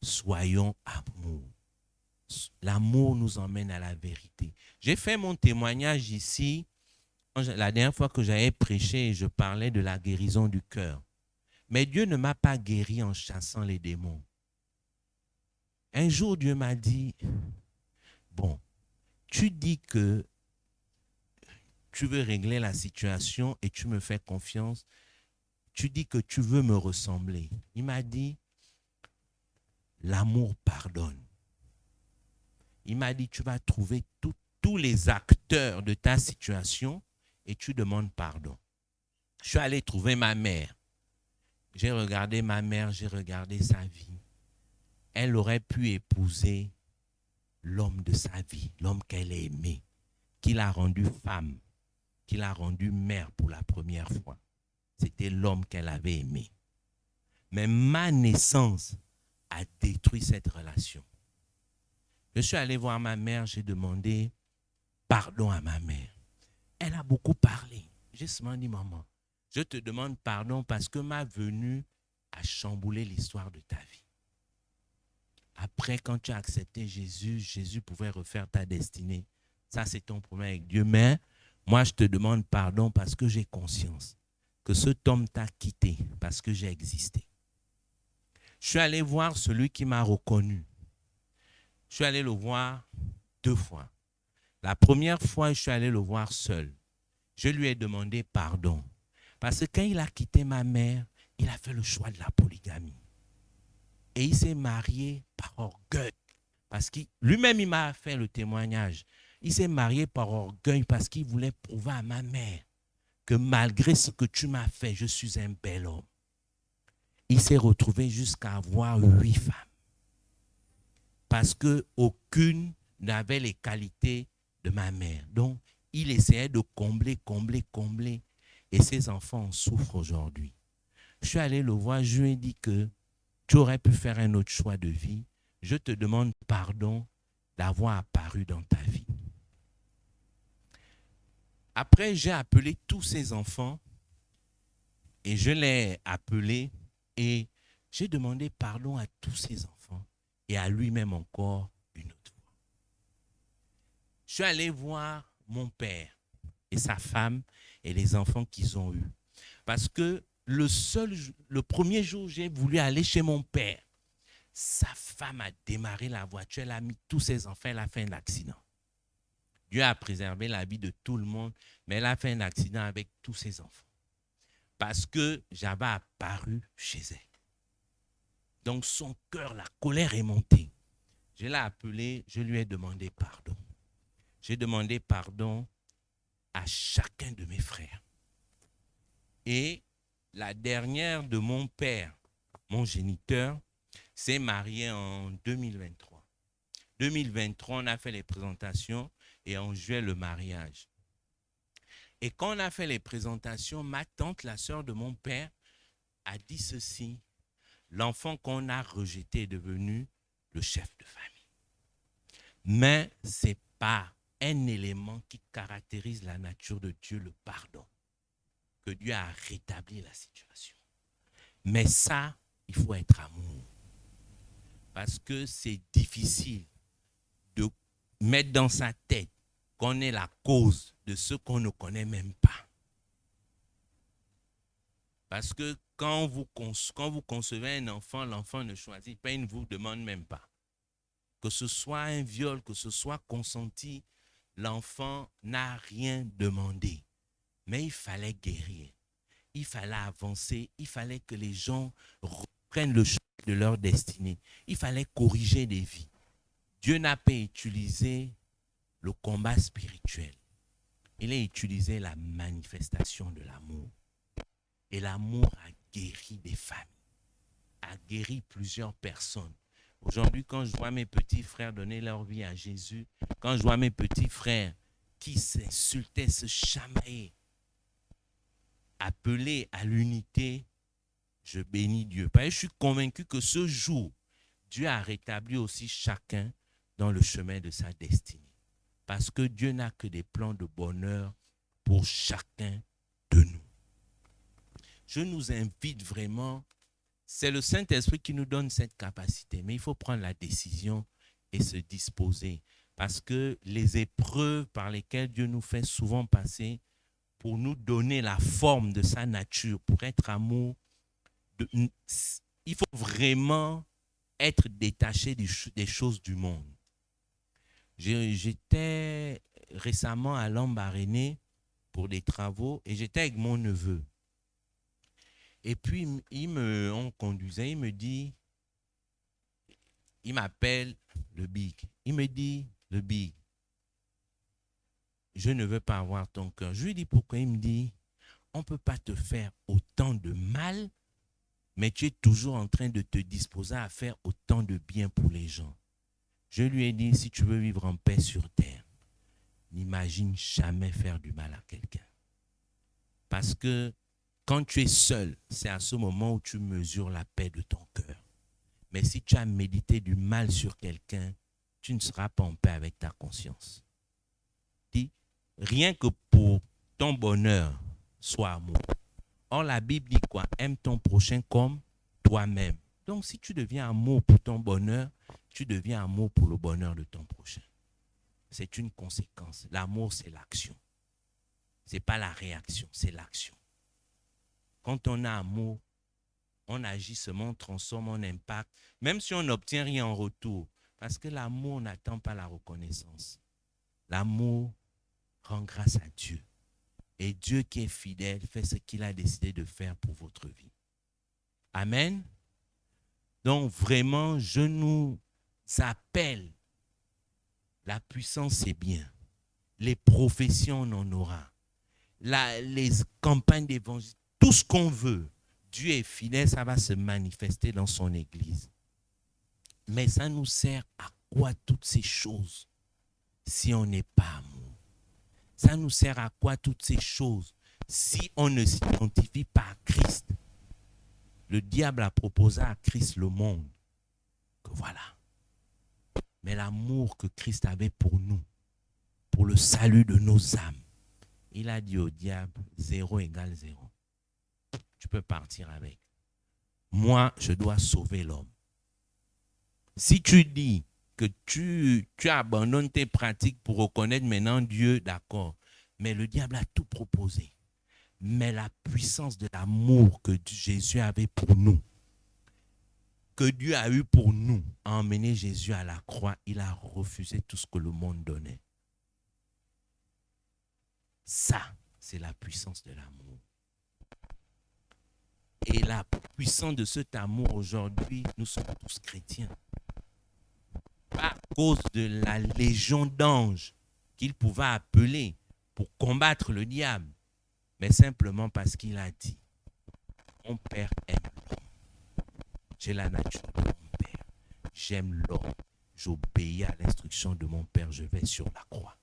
Soyons amour. L'amour nous emmène à la vérité. J'ai fait mon témoignage ici, la dernière fois que j'avais prêché, je parlais de la guérison du cœur. Mais Dieu ne m'a pas guéri en chassant les démons. Un jour, Dieu m'a dit, bon, tu dis que tu veux régler la situation et tu me fais confiance. Tu dis que tu veux me ressembler. Il m'a dit, l'amour pardonne. Il m'a dit, tu vas trouver tous les acteurs de ta situation et tu demandes pardon. Je suis allé trouver ma mère. J'ai regardé ma mère, j'ai regardé sa vie. Elle aurait pu épouser l'homme de sa vie, l'homme qu'elle a aimé, qui l'a rendue femme, qui l'a rendue mère pour la première fois. C'était l'homme qu'elle avait aimé. Mais ma naissance a détruit cette relation. Je suis allé voir ma mère, j'ai demandé pardon à ma mère. Elle a beaucoup parlé. J'ai seulement dit, maman, je te demande pardon parce que ma venue a chamboulé l'histoire de ta vie. Après, quand tu as accepté Jésus, Jésus pouvait refaire ta destinée. Ça, c'est ton problème avec Dieu. Mais moi, je te demande pardon parce que j'ai conscience que cet homme t'a quitté parce que j'ai existé. Je suis allé voir celui qui m'a reconnu. Je suis allé le voir 2 fois. La première fois, je suis allé le voir seul. Je lui ai demandé pardon. Parce que quand il a quitté ma mère, il a fait le choix de la polygamie. Et il s'est marié par orgueil. Parce que lui-même, il m'a fait le témoignage. Il s'est marié par orgueil parce qu'il voulait prouver à ma mère que malgré ce que tu m'as fait, je suis un bel homme. Il s'est retrouvé jusqu'à avoir 8 femmes. Parce qu'aucune n'avait les qualités de ma mère. Donc, il essayait de combler. Et ses enfants en souffrent aujourd'hui. Je suis allé le voir, je lui ai dit que tu aurais pu faire un autre choix de vie. Je te demande pardon d'avoir apparu dans ta vie. Après, j'ai appelé tous ses enfants et je l'ai appelé et j'ai demandé pardon à tous ses enfants et à lui-même encore une autre fois. Je suis allé voir mon père et sa femme et les enfants qu'ils ont eus. Parce que le premier jour où j'ai voulu aller chez mon père, sa femme a démarré la voiture, elle a mis tous ses enfants, elle a fait un accident. Dieu a préservé la vie de tout le monde, mais elle a fait un accident avec tous ses enfants. Parce que j'avais apparu chez elle. Donc son cœur, la colère est montée. Je l'ai appelé, je lui ai demandé pardon. J'ai demandé pardon à chacun de mes frères. Et la dernière de mon père, mon géniteur, s'est mariée en 2023. 2023, on a fait les présentations et en juillet, le mariage. Et quand on a fait les présentations, ma tante, la sœur de mon père, a dit ceci: l'enfant qu'on a rejeté est devenu le chef de famille. Mais ce n'est pas un élément qui caractérise la nature de Dieu, le pardon. Que Dieu a rétabli la situation. Mais ça, il faut être amour. Parce que c'est difficile de mettre dans sa tête qu'on est la cause de ce qu'on ne connaît même pas. Parce que quand vous concevez un enfant, l'enfant ne choisit pas, il ne vous demande même pas. Que ce soit un viol, que ce soit consenti, l'enfant n'a rien demandé. Mais il fallait guérir, il fallait avancer, il fallait que les gens reprennent le chemin de leur destinée. Il fallait corriger des vies. Dieu n'a pas utilisé le combat spirituel. Il a utilisé la manifestation de l'amour. Et l'amour a guéri des familles, a guéri plusieurs personnes. Aujourd'hui, quand je vois mes petits frères donner leur vie à Jésus, quand je vois mes petits frères qui s'insultaient, se chamaillaient, appelés à l'unité, je bénis Dieu. Parce que je suis convaincu que ce jour, Dieu a rétabli aussi chacun dans le chemin de sa destinée. Parce que Dieu n'a que des plans de bonheur pour chacun de nous. Je nous invite vraiment, c'est le Saint-Esprit qui nous donne cette capacité, mais il faut prendre la décision et se disposer. Parce que les épreuves par lesquelles Dieu nous fait souvent passer pour nous donner la forme de sa nature, pour être amour, il faut vraiment être détaché des choses du monde. J'étais récemment à Lambaréné pour des travaux et j'étais avec mon neveu. Et puis, on conduisait, il me dit, il m'appelle le Big. Il me dit, le Big, je ne veux pas avoir ton cœur. Je lui dis pourquoi. Il me dit, on ne peut pas te faire autant de mal, mais tu es toujours en train de te disposer à faire autant de bien pour les gens. Je lui ai dit, si tu veux vivre en paix sur terre, n'imagine jamais faire du mal à quelqu'un. Parce que Quand tu es seul, c'est à ce moment où tu mesures la paix de ton cœur. Mais si tu as médité du mal sur quelqu'un, tu ne seras pas en paix avec ta conscience. Dis, rien que pour ton bonheur, sois amour. Or, la Bible dit quoi? Aime ton prochain comme toi-même. Donc, si tu deviens amour pour ton bonheur, tu deviens amour pour le bonheur de ton prochain. C'est une conséquence. L'amour, c'est l'action. Ce n'est pas la réaction, c'est l'action. Quand on a amour, on agit seulement, on transforme, on impacte, même si on n'obtient rien en retour. Parce que l'amour n'attend pas la reconnaissance. L'amour rend grâce à Dieu. Et Dieu qui est fidèle fait ce qu'il a décidé de faire pour votre vie. Amen. Donc vraiment, je nous appelle. La puissance, c'est bien. Les prophéties, on en aura. Les campagnes d'évangile, tout ce qu'on veut. Dieu est fidèle, ça va se manifester dans son église. Mais ça nous sert à quoi toutes ces choses si on n'est pas amour? Ça nous sert à quoi toutes ces choses si on ne s'identifie pas à Christ? Le diable a proposé à Christ le monde. Que voilà. Mais l'amour que Christ avait pour nous, pour le salut de nos âmes, il a dit au diable, 0 égale 0. Tu peux partir avec. Moi, je dois sauver l'homme. Si tu dis que tu abandonnes tes pratiques pour reconnaître maintenant Dieu, d'accord. Mais le diable a tout proposé. Mais la puissance de l'amour que Jésus avait pour nous, que Dieu a eu pour nous, a emmené Jésus à la croix. Il a refusé tout ce que le monde donnait. Ça, c'est la puissance de l'amour. Et la puissance de cet amour aujourd'hui, nous sommes tous chrétiens. Pas à cause de la légion d'anges qu'il pouvait appeler pour combattre le diable, mais simplement parce qu'il a dit, mon Père aime l'homme. J'ai la nature de mon Père. J'aime l'homme. J'obéis à l'instruction de mon Père. Je vais sur la croix.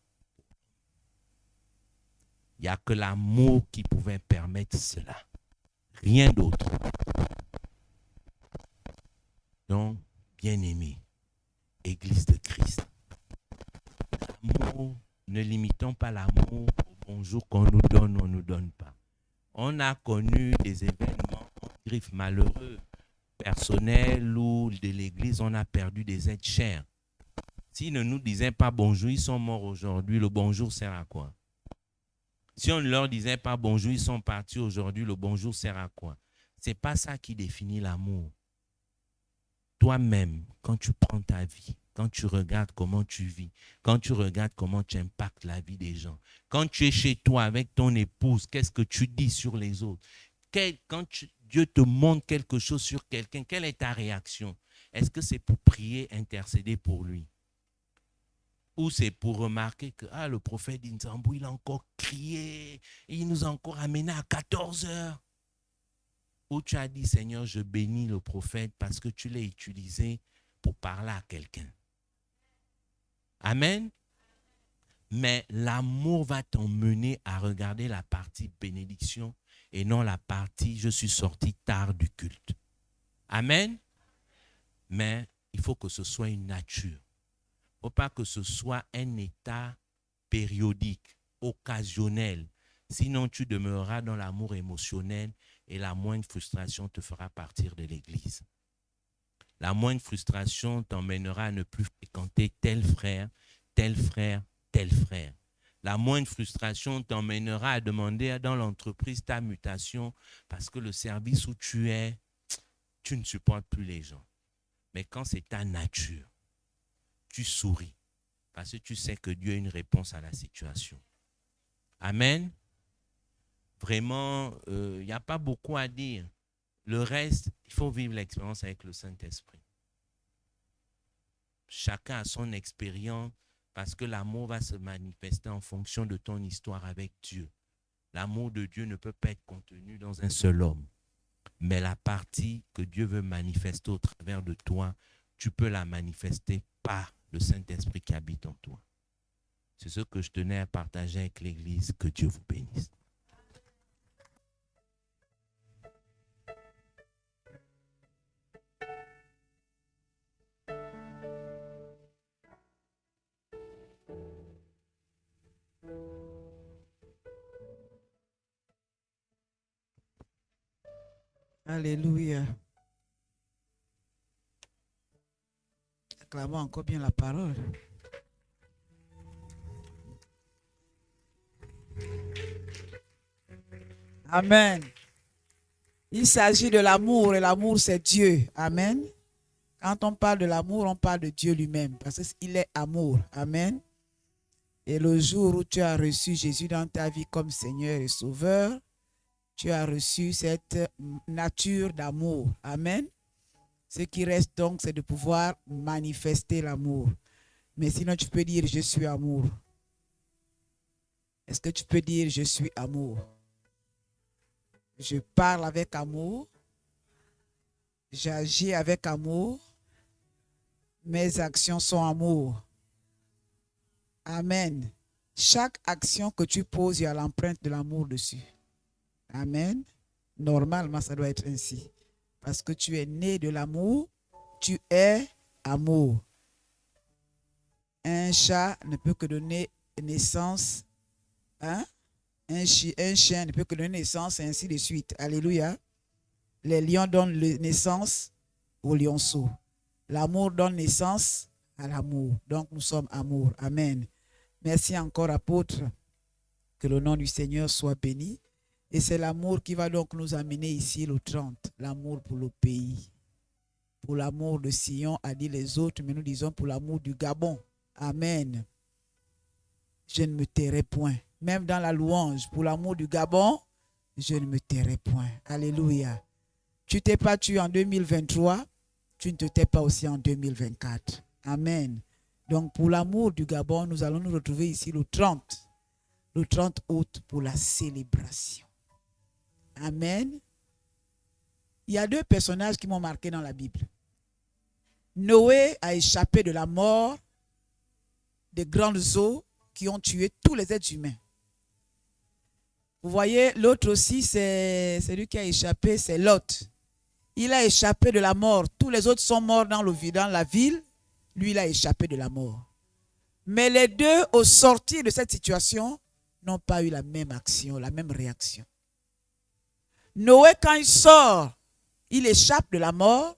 Il n'y a que l'amour qui pouvait permettre cela. Rien d'autre. Donc, bien-aimés, Église de Christ, l'amour, ne limitons pas l'amour au bonjour qu'on nous donne ou on ne nous donne pas. On a connu des événements malheureux, personnels ou de l'Église, on a perdu des êtres chers. S'ils ne nous disaient pas bonjour, ils sont morts aujourd'hui, le bonjour sert à quoi? Si on ne leur disait pas bonjour, ils sont partis aujourd'hui, le bonjour sert à quoi? Ce n'est pas ça qui définit l'amour. Toi-même, quand tu prends ta vie, quand tu regardes comment tu vis, quand tu regardes comment tu impactes la vie des gens, quand tu es chez toi avec ton épouse, qu'est-ce que tu dis sur les autres? Quand Dieu te montre quelque chose sur quelqu'un, quelle est ta réaction? Est-ce que c'est pour prier, intercéder pour lui? Ou c'est pour remarquer que le prophète d'Inzambou, il a encore crié, il nous a encore amené à 14 heures. Ou tu as dit, Seigneur, je bénis le prophète parce que tu l'as utilisé pour parler à quelqu'un. Amen. Mais l'amour va t'emmener à regarder la partie bénédiction et non la partie je suis sorti tard du culte. Amen. Mais il faut que ce soit une nature. Il ne faut pas que ce soit un état périodique, occasionnel. Sinon, tu demeureras dans l'amour émotionnel et la moindre frustration te fera partir de l'église. La moindre frustration t'emmènera à ne plus fréquenter tel frère, tel frère, tel frère. La moindre frustration t'emmènera à demander dans l'entreprise ta mutation parce que le service où tu es, tu ne supportes plus les gens. Mais quand c'est ta nature, tu souris parce que tu sais que Dieu a une réponse à la situation. Amen. Vraiment, il n'y a pas beaucoup à dire. Le reste, il faut vivre l'expérience avec le Saint-Esprit. Chacun a son expérience parce que l'amour va se manifester en fonction de ton histoire avec Dieu. L'amour de Dieu ne peut pas être contenu dans un seul homme. Mais la partie que Dieu veut manifester au travers de toi, tu peux la manifester par le Saint-Esprit qui habite en toi. C'est ce que je tenais à partager avec l'Église. Que Dieu vous bénisse. Alléluia. Acclamons encore bien la parole. Amen. Il s'agit de l'amour et l'amour c'est Dieu. Amen. Quand on parle de l'amour, on parle de Dieu lui-même parce qu'il est amour. Amen. Et le jour où tu as reçu Jésus dans ta vie comme Seigneur et Sauveur, tu as reçu cette nature d'amour. Amen. Ce qui reste donc, c'est de pouvoir manifester l'amour. Mais sinon, tu peux dire, je suis amour. Est-ce que tu peux dire, je suis amour? Je parle avec amour. J'agis avec amour. Mes actions sont amour. Amen. Chaque action que tu poses, il y a l'empreinte de l'amour dessus. Amen. Normalement, ça doit être ainsi. Parce que tu es né de l'amour, tu es amour. Un chat ne peut que donner naissance. Hein? Un chien ne peut que donner naissance et ainsi de suite. Alléluia. Les lions donnent naissance aux lionceaux. L'amour donne naissance à l'amour. Donc nous sommes amour. Amen. Merci encore, apôtre. Que le nom du Seigneur soit béni. Et c'est l'amour qui va donc nous amener ici le 30. L'amour pour le pays. Pour l'amour de Sion, a dit les autres, mais nous disons pour l'amour du Gabon. Amen. Je ne me tairai point. Même dans la louange, pour l'amour du Gabon, je ne me tairai point. Alléluia. Tu t'es pas tué en 2023, tu ne te tais pas aussi en 2024. Amen. Donc pour l'amour du Gabon, nous allons nous retrouver ici le 30 août pour la célébration. Amen. Il y a deux personnages qui m'ont marqué dans la Bible. Noé a échappé de la mort des grandes eaux qui ont tué tous les êtres humains. Vous voyez, l'autre aussi, c'est celui qui a échappé, c'est Lot. Il a échappé de la mort. Tous les autres sont morts dans la ville. Lui, il a échappé de la mort. Mais les deux, au sortir de cette situation, n'ont pas eu la même action, la même réaction. Noé, quand il sort, il échappe de la mort.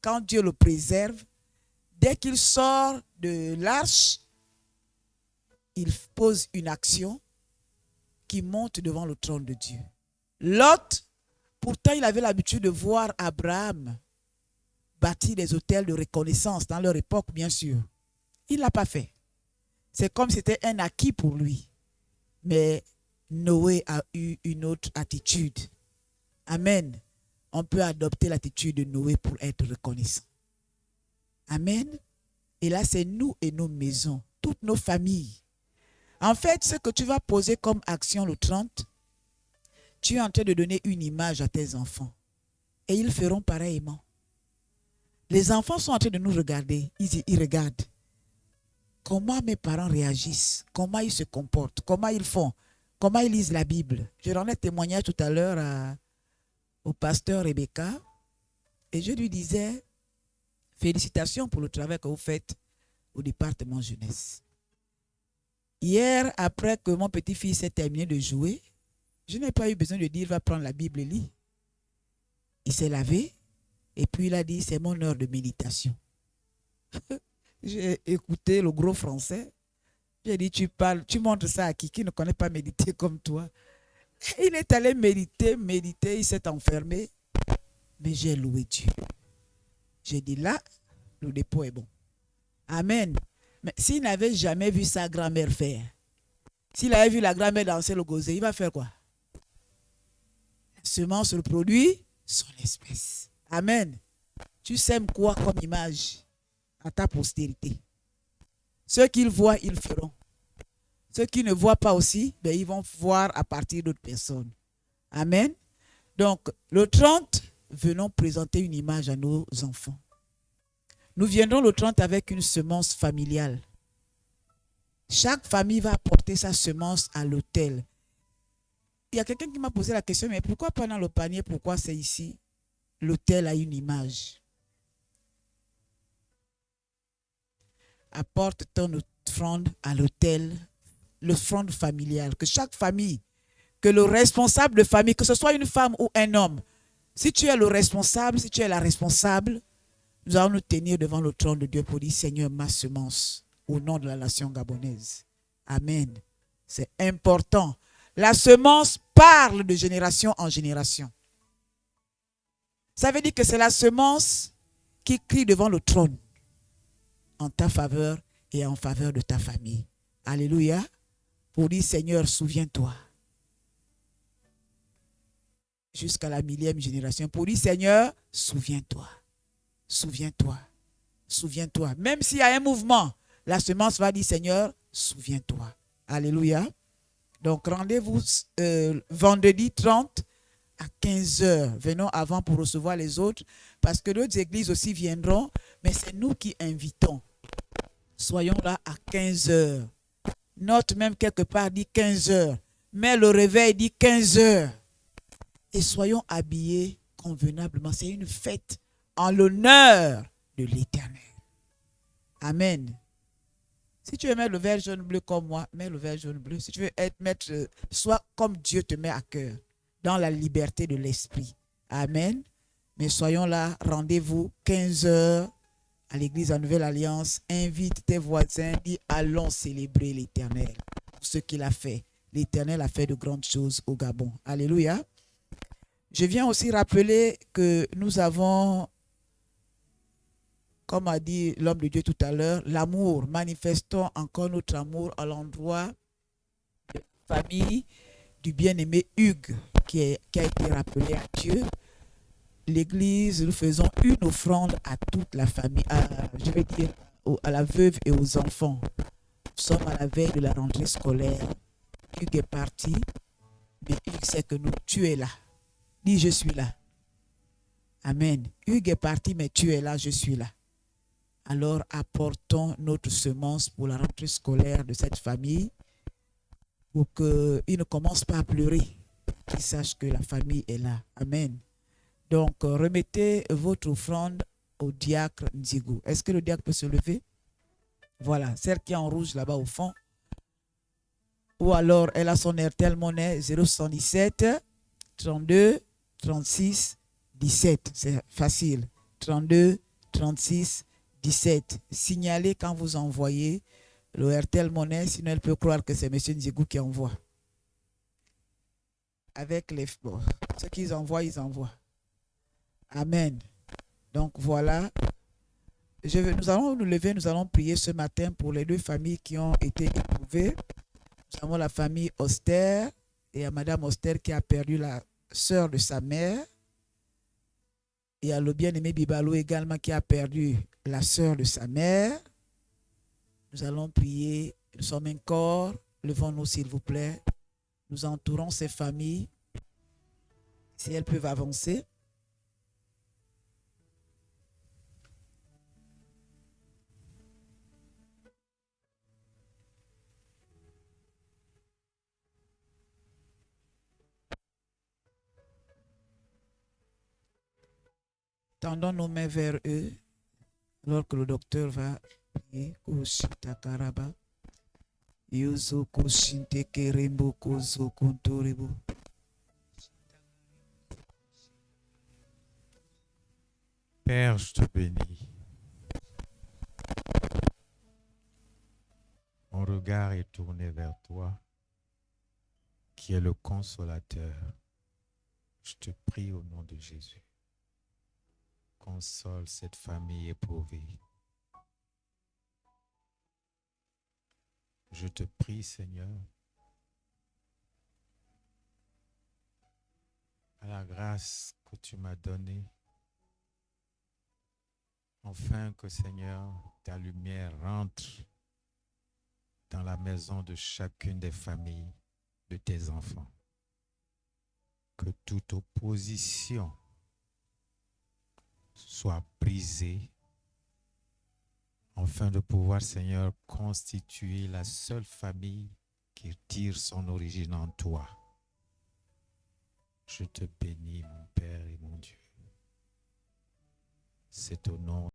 Quand Dieu le préserve, dès qu'il sort de l'arche, il pose une action qui monte devant le trône de Dieu. Lot, pourtant, il avait l'habitude de voir Abraham bâtir des autels de reconnaissance dans leur époque, bien sûr. Il ne l'a pas fait. C'est comme si c'était un acquis pour lui. Mais Noé a eu une autre attitude. Amen. On peut adopter l'attitude de Noé pour être reconnaissant. Amen. Et là, c'est nous et nos maisons, toutes nos familles. En fait, ce que tu vas poser comme action le 30, tu es en train de donner une image à tes enfants. Et ils feront pareillement. Les enfants sont en train de nous regarder. Ils regardent. Comment mes parents réagissent, comment ils se comportent, comment ils font, comment ils lisent la Bible. Je rendais témoignage tout à l'heure au pasteur Rebecca et je lui disais, félicitations pour le travail que vous faites au département jeunesse. Hier, après que mon petit-fils ait terminé de jouer, je n'ai pas eu besoin de dire, va prendre la Bible et lis. Il s'est lavé et puis il a dit, c'est mon heure de méditation. J'ai écouté le gros français. J'ai dit, tu montres ça à qui ne connaît pas méditer comme toi. Il est allé méditer, il s'est enfermé. Mais j'ai loué Dieu. J'ai dit, là, le dépôt est bon. Amen. Mais s'il n'avait jamais vu sa grand-mère faire, s'il avait vu la grand-mère danser le gozé, il va faire quoi? La semence reproduit son espèce. Amen. Tu sèmes quoi comme image à ta postérité? Ceux qu'ils voient, ils feront. Ceux qui ne voient pas aussi, ben, ils vont voir à partir d'autres personnes. Amen. Donc, le 30, venons présenter une image à nos enfants. Nous viendrons le 30 avec une semence familiale. Chaque famille va apporter sa semence à l'autel. Il y a quelqu'un qui m'a posé la question, mais pourquoi pas dans le panier, pourquoi c'est ici? L'autel a une image. Apporte ton offrande à l'autel, l'offrande familiale. Que chaque famille, que le responsable de famille, que ce soit une femme ou un homme, Si tu es le responsable, si tu es la responsable, nous allons nous tenir devant le trône de Dieu pour dire, Seigneur, ma semence, au nom de la nation gabonaise. Amen. C'est important. La semence parle de génération en génération. Ça veut dire que c'est la semence qui crie devant le trône en ta faveur et en faveur de ta famille. Alléluia. Pour dire, Seigneur, souviens-toi. Jusqu'à la 1000e génération. Pour dire, Seigneur, souviens-toi. Souviens-toi. Souviens-toi. Même s'il y a un mouvement, la semence va dire, Seigneur, souviens-toi. Alléluia. Donc, rendez-vous vendredi 30 à 15h. Venons avant pour recevoir les autres, parce que d'autres églises aussi viendront, mais c'est nous qui invitons. Soyons là à 15h. Note même quelque part dit 15h. Mais le réveil dit 15h. Et soyons habillés convenablement. C'est une fête en l'honneur de l'Éternel. Amen. Si tu veux mettre le vert jaune bleu comme moi, mets le vert jaune bleu. Si tu veux sois comme Dieu te met à cœur, dans la liberté de l'esprit. Amen. Mais soyons là, rendez-vous 15h à l'église en Nouvelle Alliance. Invite tes voisins, dis allons célébrer l'Éternel. Ce qu'il a fait. L'Éternel a fait de grandes choses au Gabon. Alléluia. Je viens aussi rappeler que nous avons, comme a dit l'homme de Dieu tout à l'heure, l'amour. Manifestons encore notre amour à l'endroit de la famille du bien-aimé Hugues qui a été rappelé à Dieu. L'église, nous faisons une offrande à toute la famille, je vais dire à la veuve et aux enfants. Nous sommes à la veille de la rentrée scolaire. Hugues est parti, mais Hugues sait que tu es là. Dis, je suis là. Amen. Hugues est parti, mais tu es là, je suis là. Alors apportons notre semence pour la rentrée scolaire de cette famille pour qu'il ne commence pas à pleurer, qu'il sache que la famille est là. Amen. Donc remettez votre offrande au diacre Nzigou. Est-ce que le diacre peut se lever? Voilà, celle qui est en rouge là-bas au fond. Ou alors elle a son Airtel Money 077 32 36 17. C'est facile. 32 36 17. Signalez quand vous envoyez le Airtel Money, sinon elle peut croire que c'est M. Nzigou qui envoie. Avec les... Bon, ce qu'ils envoient, ils envoient. Amen. Donc voilà. Nous allons nous lever, nous allons prier ce matin pour les deux familles qui ont été éprouvées. Nous avons la famille Auster et à Madame Auster qui a perdu la sœur de sa mère. Il y a le bien-aimé Bibalo également qui a perdu la sœur de sa mère. Nous allons prier. Nous sommes un corps. Levons-nous s'il vous plaît. Nous entourons ces familles. Si elles peuvent avancer. Tendons nos mains vers eux, alors que le docteur va prier. Père, je te bénis. Mon regard est tourné vers toi, qui est le consolateur. Je te prie au nom de Jésus. Console cette famille éprouvée. Je te prie, Seigneur, à la grâce que tu m'as donnée, enfin que, Seigneur, ta lumière rentre dans la maison de chacune des familles de tes enfants. Que toute opposition soit brisée, afin de pouvoir, Seigneur, constituer la seule famille qui tire son origine en toi. Je te bénis, mon Père et mon Dieu. C'est au nom